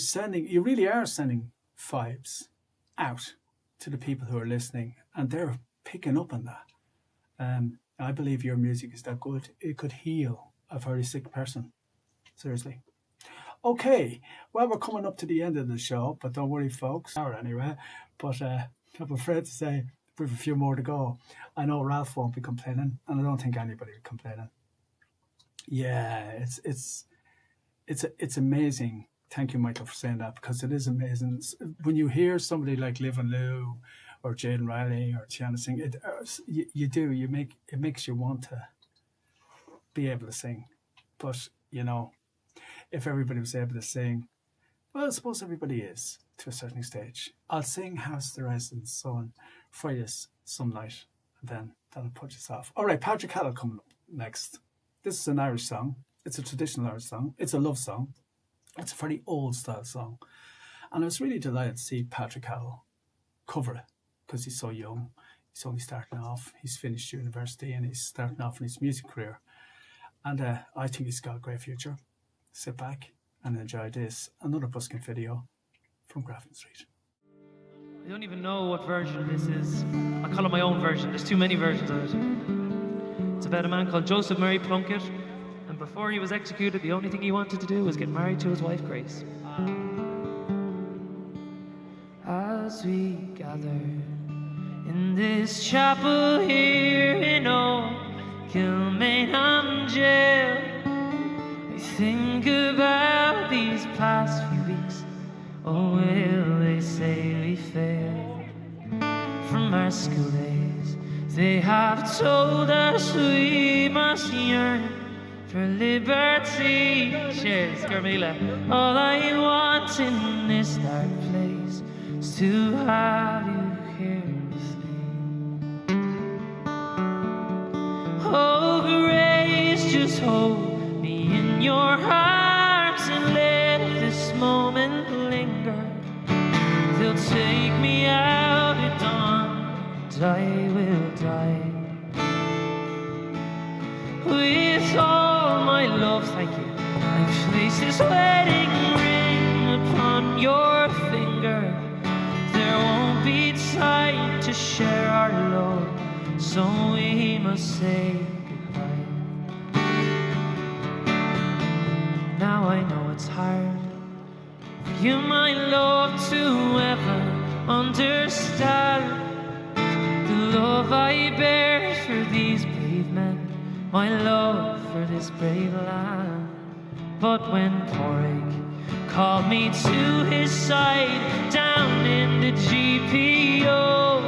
really are sending vibes out to the people who are listening, and they're picking up on that. I believe your music is that good. It could heal a very sick person. Seriously. Okay, well, we're coming up to the end of the show, but don't worry, folks. Or anyway, but I'm afraid to say we have a few more to go. I know Ralph won't be complaining, and I don't think anybody will be complaining. Yeah, it's amazing. Thank you, Michael, for saying that, because it is amazing. When you hear somebody like Liv and Lou or Jadyn Rylee or TIANA sing, it makes you want to be able to sing. But, you know, if everybody was able to sing, well, I suppose everybody is to a certain stage. I'll sing House of the Rising Sun for you some night, and then that'll put us off. All right, Padraig Cahill coming up next. This is an Irish song. It's a traditional Irish song. It's a love song. It's a very old style song. And I was really delighted to see Padraig Cahill cover it, because he's so young. He's only starting off. He's finished university and he's starting off in his music career. And I think he's got a great future. Sit back and enjoy this. Another busking video from Grafton Street. I don't even know what version this is. I call it my own version. There's too many versions of it. It's about a man called Joseph Murray Plunkett, and before he was executed, the only thing he wanted to do was get married to his wife, Grace. As we gather in this chapel here in Old Kilmainham jail, I think about these past few weeks. Oh, will they say we failed from our school days? They have told us we must yearn for liberty. Cheers, Carmela. All I want in this dark place is to have you here with me. Oh, Grace, just hold me in your arms and let this moment linger. They'll take me out at dawn, and I will die. With all my love, thank you, I place this wedding ring upon your finger. There won't be time to share our love, so we must say goodbye. Now I know it's hard for you, my love, to ever understand the love I bear for these brave men, my love for this brave land. But when Padraig called me to his side down in the GPO,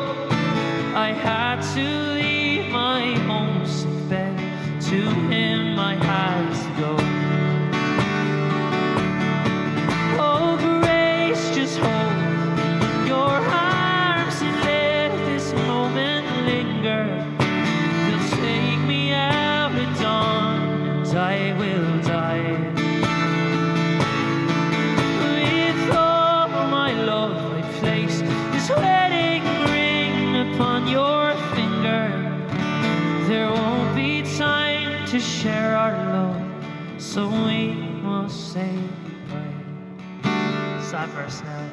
I had to leave my homesick bed. To him I had to go. Oh, Grace, just hold me in your arms and let this moment linger. They'll take me out at dawn, and I will die. With all my love I place this wedding ring upon your finger. There won't be time to share our love, so we must say goodbye. Sad verse now.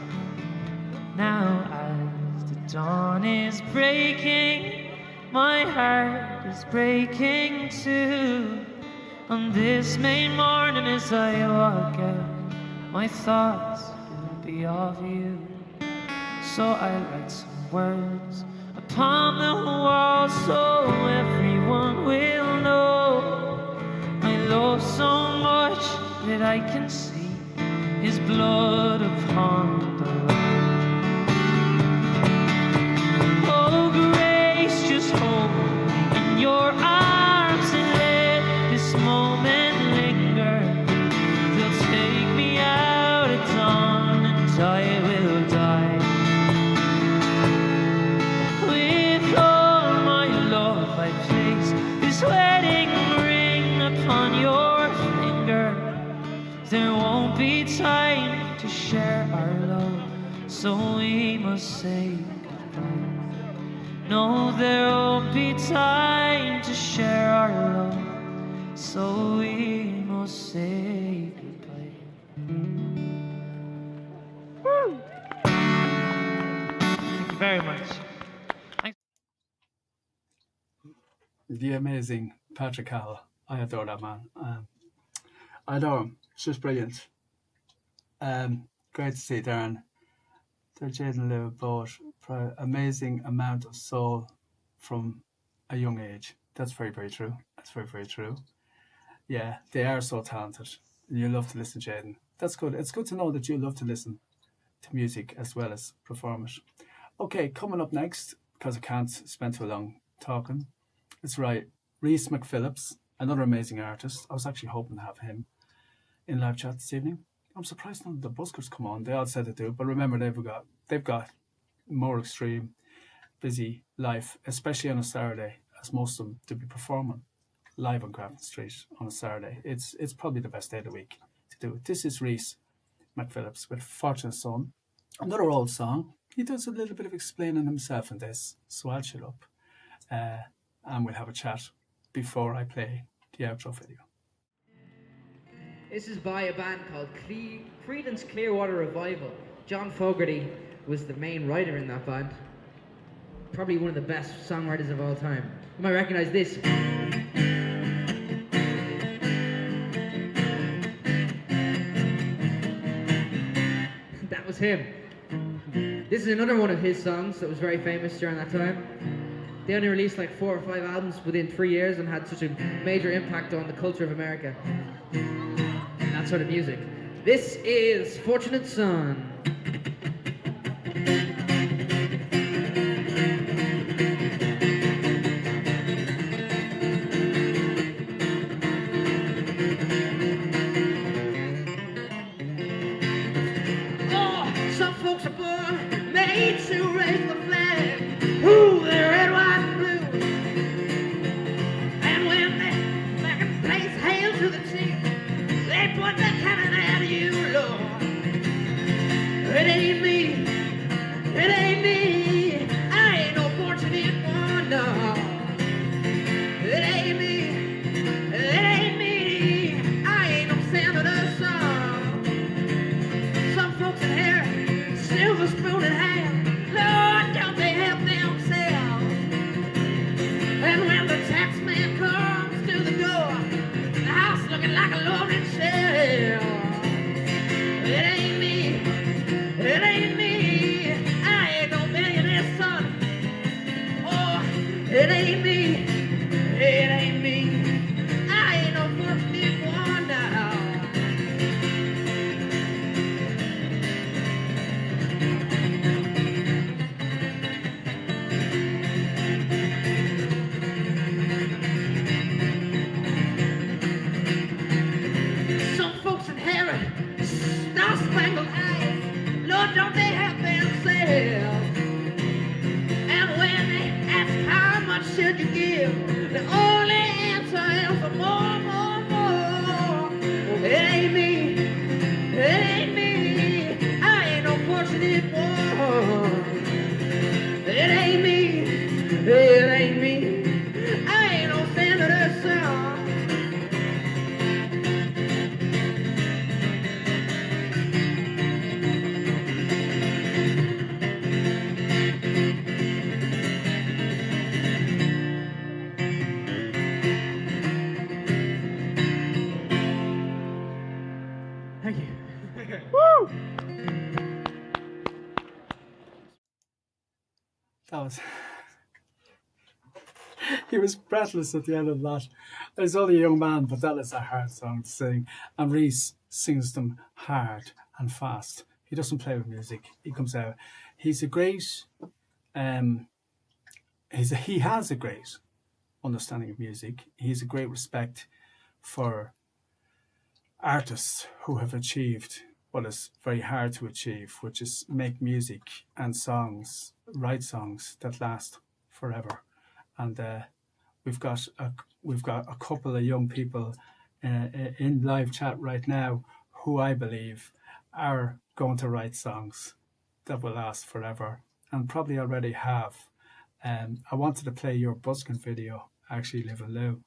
Now as the dawn is breaking, my heart is breaking too. On this May morning as I walk out, my thoughts will be of you. So I write some words upon the wall so everyone will know I love so much that I can see his blood upon the wall. Oh, Grace, just hold me in your arms and let this moment linger. They'll take me out at dawn, and I will die. With all my love I place this wedding ring upon your finger. There won't be time to share our love, so we must say goodbye. No, there won't be time to share our love, so we must say goodbye. Woo! Thank you very much. The amazing Patrick Cahill. I adore that man. I adore him. It's just brilliant. Great to see Darren. They're Jadyn, Leah, both amazing amount of soul from a young age. That's very, very true. That's very, very true. Yeah, they are so talented. And you love to listen to Jadyn. That's good. It's good to know that you love to listen to music as well as perform it. Okay, coming up next, because I can't spend too long talking, it's right. Rhys McPhillips, another amazing artist. I was actually hoping to have him in live chat this evening. I'm surprised none of the Buskers come on. They all said they do, but remember they've got more extreme, busy life, especially on a Saturday, as most of them to be performing live on Grafton Street on a Saturday. It's probably the best day of the week to do it. This is Rhys McPhillips with Fortunate Son, another old song. He does a little bit of explaining himself in this, so I'll shut up and we'll have a chat before I play the outro video. This is by a band called Creedence Clearwater Revival. John Fogerty was the main writer in that band. Probably one of the best songwriters of all time. You might recognize this. That was him. This is another one of his songs that was very famous during that time. They only released like 4 or 5 albums within 3 years and had such a major impact on the culture of America. And that sort of music. This is Fortunate Son. He was breathless at the end of that. He's only a young man, but that is a hard song to sing. And Rhys sings them hard and fast. He doesn't play with music. He comes out. He's a great. He has a great understanding of music. He has a great respect for artists who have achieved what is very hard to achieve, which is make music and songs, write songs that last forever. And we've got a couple of young people in live chat right now who I believe are going to write songs that will last forever, and probably already have. I wanted to play your busking video, actually, Live and Lou,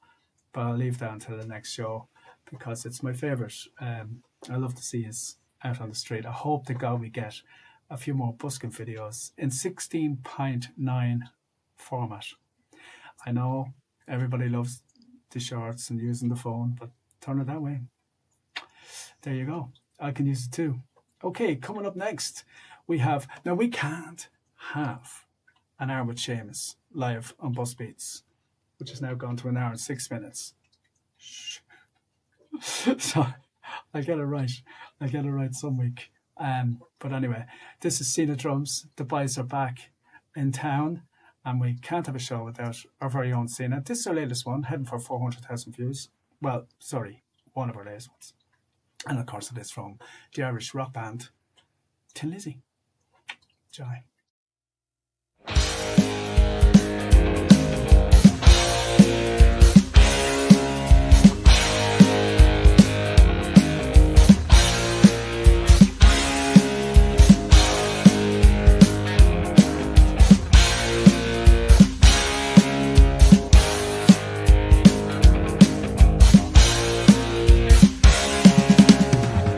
but I'll leave that until the next show because it's my favourite. I love to see us out on the street. I hope to God we get a few more busking videos in 16.9 format. I know everybody loves the shorts and using the phone, but turn it that way. There you go. I can use it too. Okay, coming up next, we have... Now, we can't have an hour with Seamus live on Buskbeats, which has now gone to an hour and 6 minutes. Shh. So, I'll get it right. I'll get it right some week. But anyway, this is Sina Drums. The boys are back in town, and we can't have a show without our very own Sina. This is our latest one, heading for 400,000 views. Well, sorry, one of our latest ones. And of course it is from the Irish rock band Tin Lizzy. Enjoy.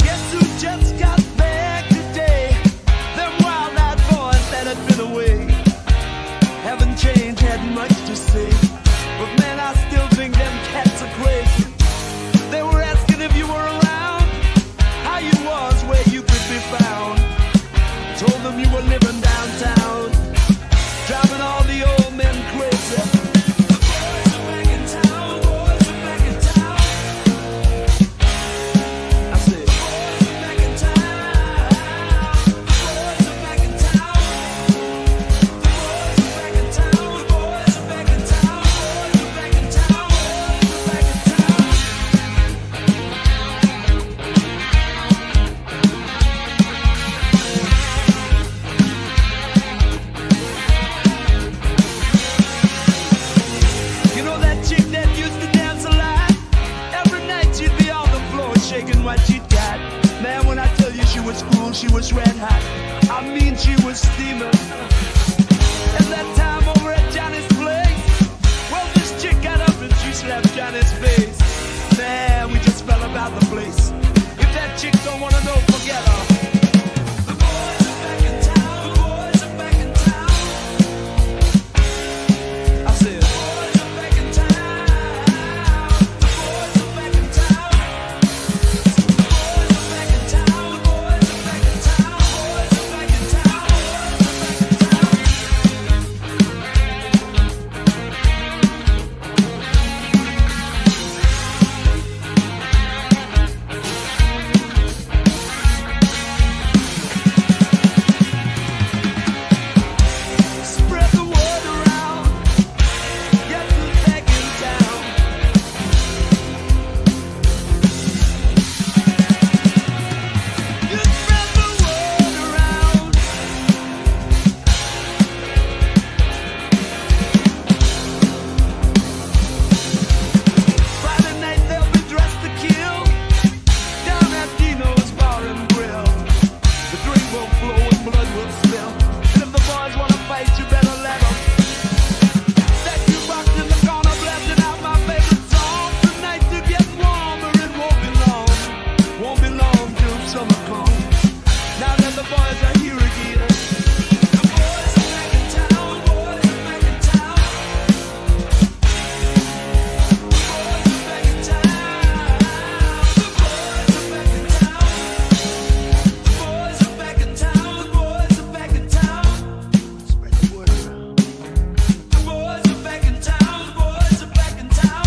Guess who just got back today? Them wild-eyed what she got. Man, when I tell you she was cool, she was red hot. I mean, she was steaming. And that time over at Johnny's place, well, this chick got up and she slapped Johnny's face. Man, we just fell about the place. If that chick don't wanna know, forget her. The boys are back in town. The boys are back in town. I said, the boys are back in town. The boys are back in town. The boys are back in town. The boys are back in town. The boys are back in town. Spread the word around. Get them back in town. You spread the word around. Friday night they'll be dressed to kill. Down at Dino's Bar and Grill. The drink will flow and blood will spill. And if the boys wanna fight, you better let them. That you rocked in the corner, blasting out my favorite song. Tonight to get warmer, it won't be long. Won't be long till summer comes. Now that the boys are here again. The boys are back in town. The boys are back in town. The boys are back in town. The boys are back in town. The boys are back in town. The boys are back in town. Spread the word around. The boys are back in town. The boys are back in town.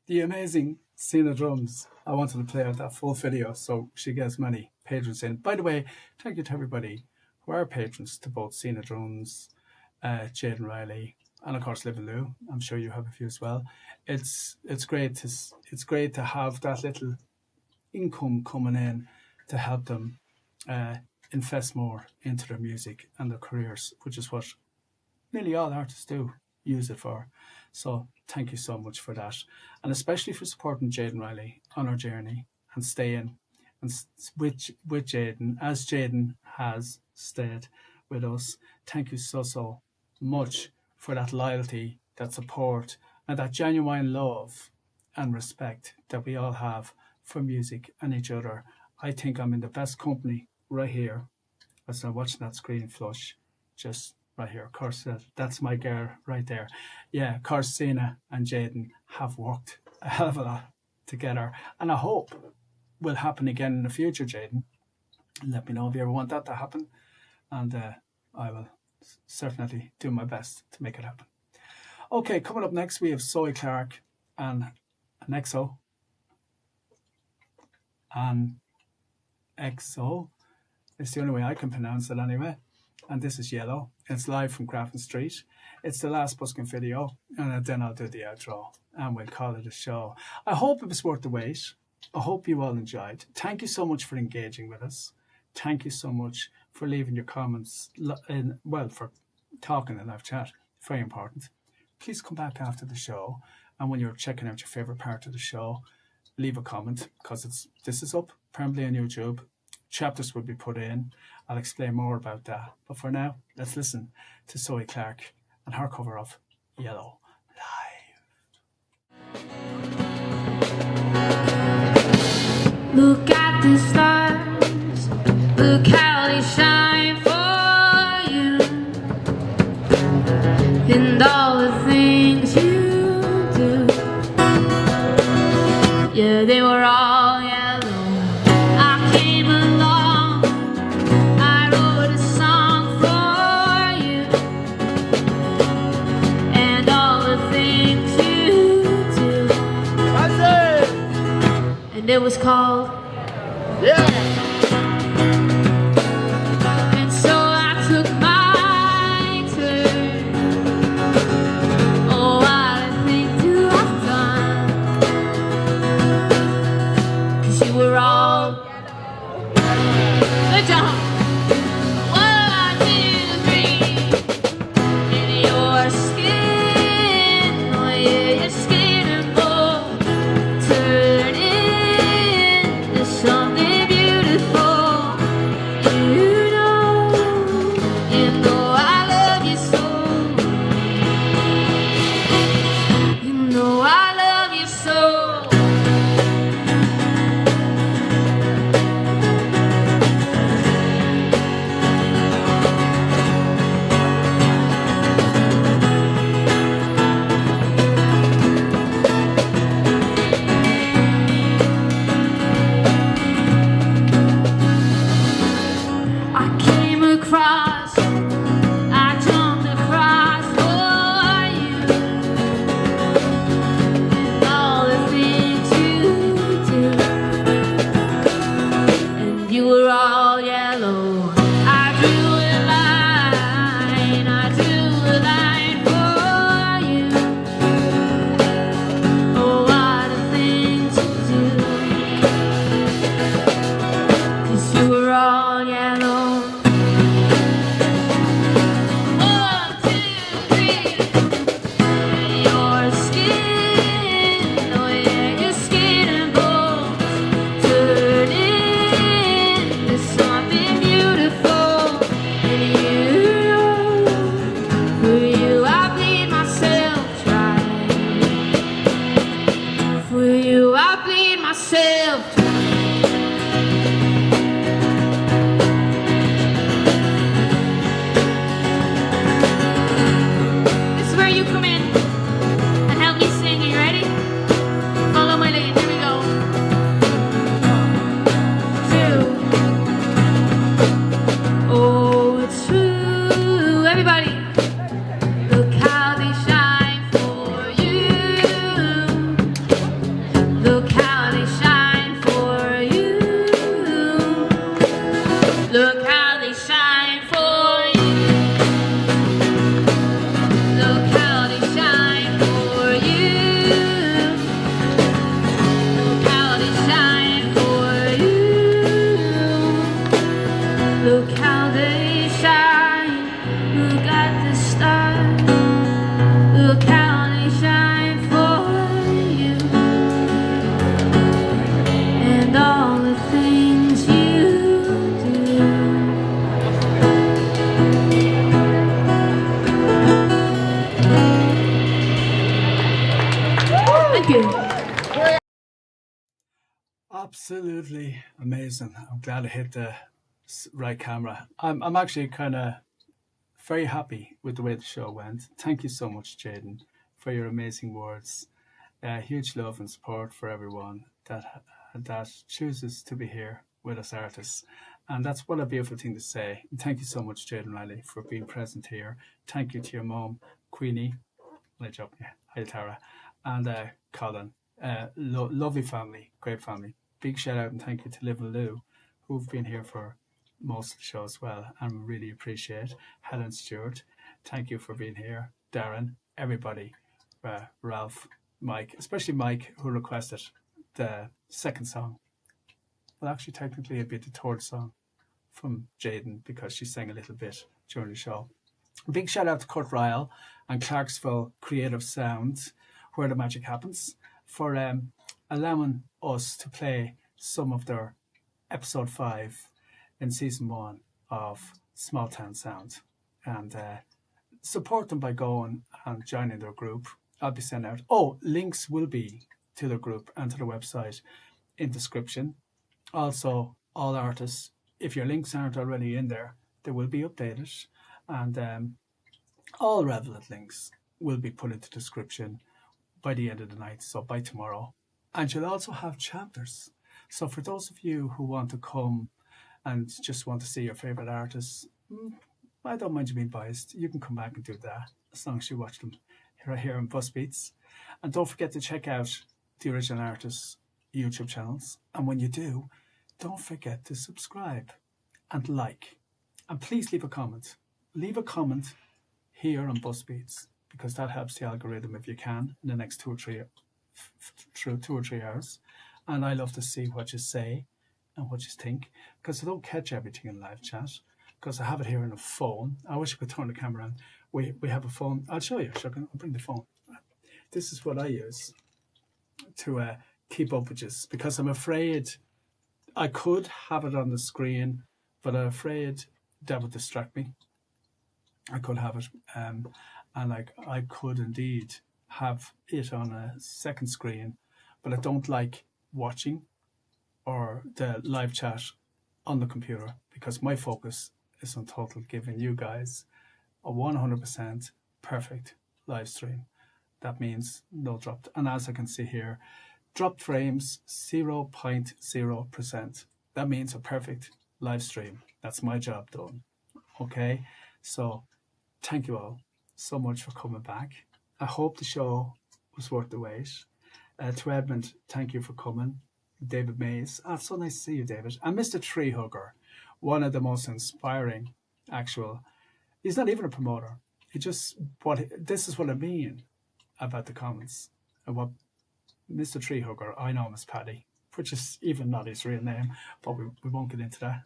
The amazing Sina Drums. I wanted to play out that full video so she gets many patrons in. By the way, thank you to everybody who are patrons to both Sina Drums, Jadyn, Rylee, and of course Live and Lou. I'm sure you have a few as well. It's great to have that little income coming in to help them invest more into their music and their careers, which is what nearly all artists do use it for. So thank you so much for that, and especially for supporting Jadyn Rylee on our journey and staying and with Jadyn as Jadyn has stayed with us. Thank you so much for that loyalty, that support, and that genuine love and respect that we all have for music and each other. I think I'm in the best company right here as I'm watching that screen flush, just right here. Of course, that's my girl right there. Yeah, of course, Sina and Jadyn have worked a hell of a lot together, and I hope will happen again in the future, Jadyn. Let me know if you ever want that to happen, and I will certainly do my best to make it happen. Okay, coming up next, we have Clarke and Anxo. Anxo. It's the only way I can pronounce it anyway. And this is Yellow. It's live from Grafton Street. It's the last busking video, and then I'll do the outro, and we'll call it a show. I hope it was worth the wait. I hope you all enjoyed. Thank you so much for engaging with us. Thank you so much for leaving your comments, for talking in live chat. Very important. Please come back after the show, and when you're checking out your favourite part of the show, leave a comment, because this is up permanently on YouTube. Chapters will be put in. I'll explain more about that. But for now, let's listen to Clarke and her cover of Yellow. Look at the stars, look how they shine for you, and all the things you do. Yeah, they were all yellow. I came along, I wrote a song for you, and all the things you do. And it was called And so I took my turn. Oh, what a thing to have done. 'Cause you were all good job. 1, 2, 3. In your skin, oh yeah, your skin and bone turn into something beautiful. You know I love you so. You know I love you so. I came across, I jumped across for you, and all the things you do. And you were all yellow. I drew a line for you. Oh, what a thing to do. 'Cause you were all yellow. 1, 2, 3. Your skin, oh yeah, your skin and bones turn into something beautiful. And for you I bleed myself dry. For you I bleed myself dry. This is where you come in and help me sing. Are you ready? Follow my lead. Here we go. 2. Oh, it's true. Everybody. Look how they shine for you. Look how they shine for you. Look how they shine for you. Look how they shine for you. Look how they shine for you. Look how they shine. Look at the stars. Look how they shine for you. And all the things you do. Thank you. Absolutely amazing. I'm glad I hit the right camera. I'm actually kind of very happy with the way the show went. Thank you so much, Jadyn, for your amazing words. Huge love and support for everyone that chooses to be here with us artists. And that's what a beautiful thing to say. And thank you so much, Jadyn Rylee, for being present here. Thank you to your mom, Queenie. Hi, Tara. And Colin. Lovely family, great family. Big shout out and thank you to Liv and Lou, who've been here for most of the show as well, and really appreciate Helen Stewart. Thank you for being here, Darren, everybody, Ralph, Mike, especially Mike, who requested the second song. Well, actually, technically, it'd be the third song from Jadyn because she sang a little bit during the show. Big shout out to Curt Ryle and Clarksville Creative Sound, where the magic happens, for allowing us to play some of their episode 5 in season 1 of Small Town Sound. And support them by going and joining their group. I'll be sending out. Links will be to their group and to the website in description. Also, all artists, if your links aren't already in there, they will be updated. And all relevant links will be put into description by the end of the night, so by tomorrow. And you'll also have chapters. So for those of you who want to come and just want to see your favourite artists, I don't mind you being biased. You can come back and do that as long as you watch them right here on Buskbeats. And don't forget to check out the original artists' YouTube channels. And when you do, don't forget to subscribe and like. And please leave a comment. Leave a comment here on Buskbeats, because that helps the algorithm if you can in the next 2 or 3 hours. And I love to see what you say and what you think, because I don't catch everything in live chat, because I have it here on a phone. I wish I could turn the camera on. We have a phone. I'll show you. I'll bring the phone. This is what I use to keep up with this, because I'm afraid I could have it on the screen, but I'm afraid that would distract me. I could have it, and like I could indeed have it on a second screen, but I don't like watching or the live chat on the computer, because my focus is on total giving you guys a 100% perfect live stream. That means no dropped. And as I can see here, dropped frames 0.0%. That means a perfect live stream. That's my job done. Okay, so thank you all so much for coming back. I hope the show was worth the wait. To Edmund, thank you for coming. David Mays, it's so nice to see you, David. And Mr. Treehugger, one of the most inspiring he's not even a promoter. This is what I mean about the comments. And what Mr. Treehugger, I know him as Paddy, which is even not his real name, but we won't get into that.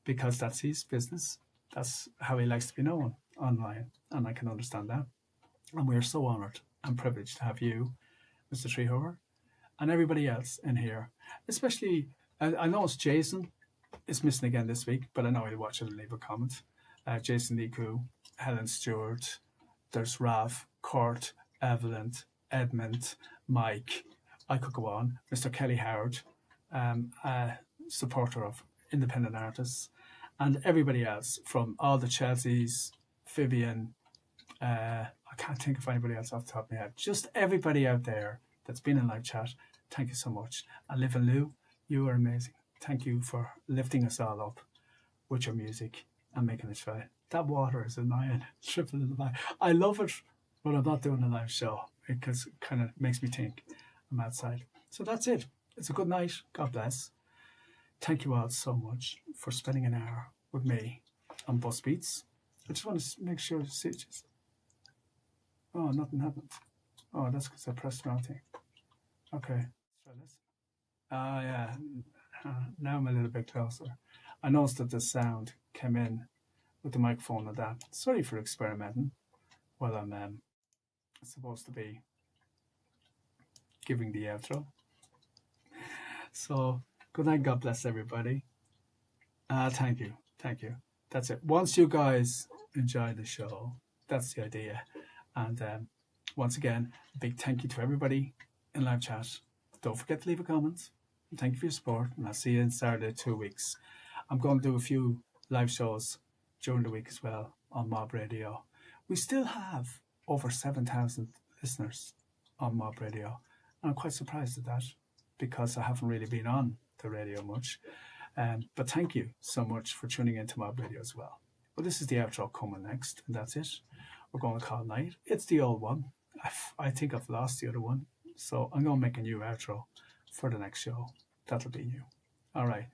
Because that's his business. That's how he likes to be known online, and I can understand that. And we're so honoured and privileged to have you, Mr. Treehugger, and everybody else in here. Especially, I know it's Jason is missing again this week, but I know he'll watch it and leave a comment. Jason Niku, Helen Stewart, there's Rav, Curt, Evelyn, Edmund, Mike, I could go on, Mr. Kelly Howard, supporter of independent artists, and everybody else from all the Chelseas, Vivian, I can't think of anybody else off the top of my head. Just everybody out there that's been in live chat, thank you so much. And Liv and Lou, you are amazing. Thank you for lifting us all up with your music and making us try. That water is annoying, tripping in the back. I love it, but I'm not doing a live show because it kind of makes me think I'm outside. So that's it. It's a good night. God bless. Thank you all so much for spending an hour with me on Buskbeats. I just want to make sure to see it. Oh, nothing happened. Oh, that's because I pressed the wrong thing. Okay, let's try this. Yeah. Now I'm a little bit closer. I noticed that the sound came in with the microphone and that. Sorry for experimenting while I'm supposed to be giving the outro. So, good night, God bless everybody. Thank you. That's it. Once you guys enjoy the show, that's the idea. And once again, a big thank you to everybody in live chat. Don't forget to leave a comment. Thank you for your support, and I'll see you in Saturday 2 weeks. I'm going to do a few live shows during the week as well on Mob Radio. We still have over 7,000 listeners on Mob Radio, and I'm quite surprised at that because I haven't really been on the radio much. But thank you so much for tuning into Mob Radio as well. Well, this is the outro coming next, and that's it. We're going to call it night. It's the old one. I think I've lost the other one, so I'm going to make a new outro for the next show. That'll be new. All right.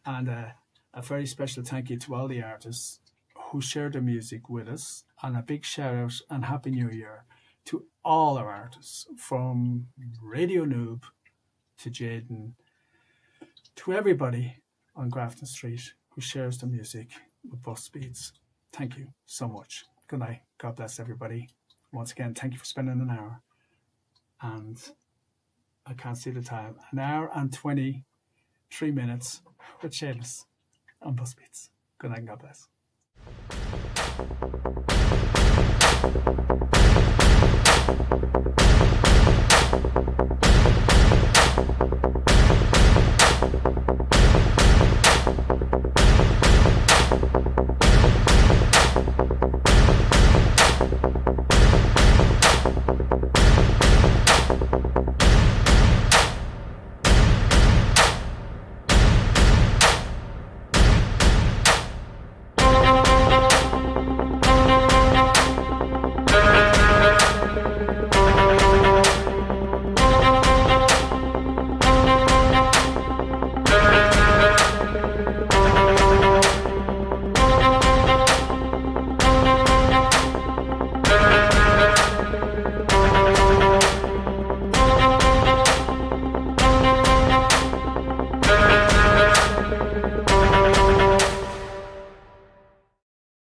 And a very special thank you to all the artists who shared their music with us, and a big shout out and Happy New Year to all our artists, from Radio Noob to Jadyn, to everybody on Grafton Street who shares the music with Buskbeats. Thank you so much. Good night. God bless everybody. Once again, thank you for spending an hour. And I can't see the time. An hour and 23 minutes with Seamus on Buskbeats. Good night and God bless.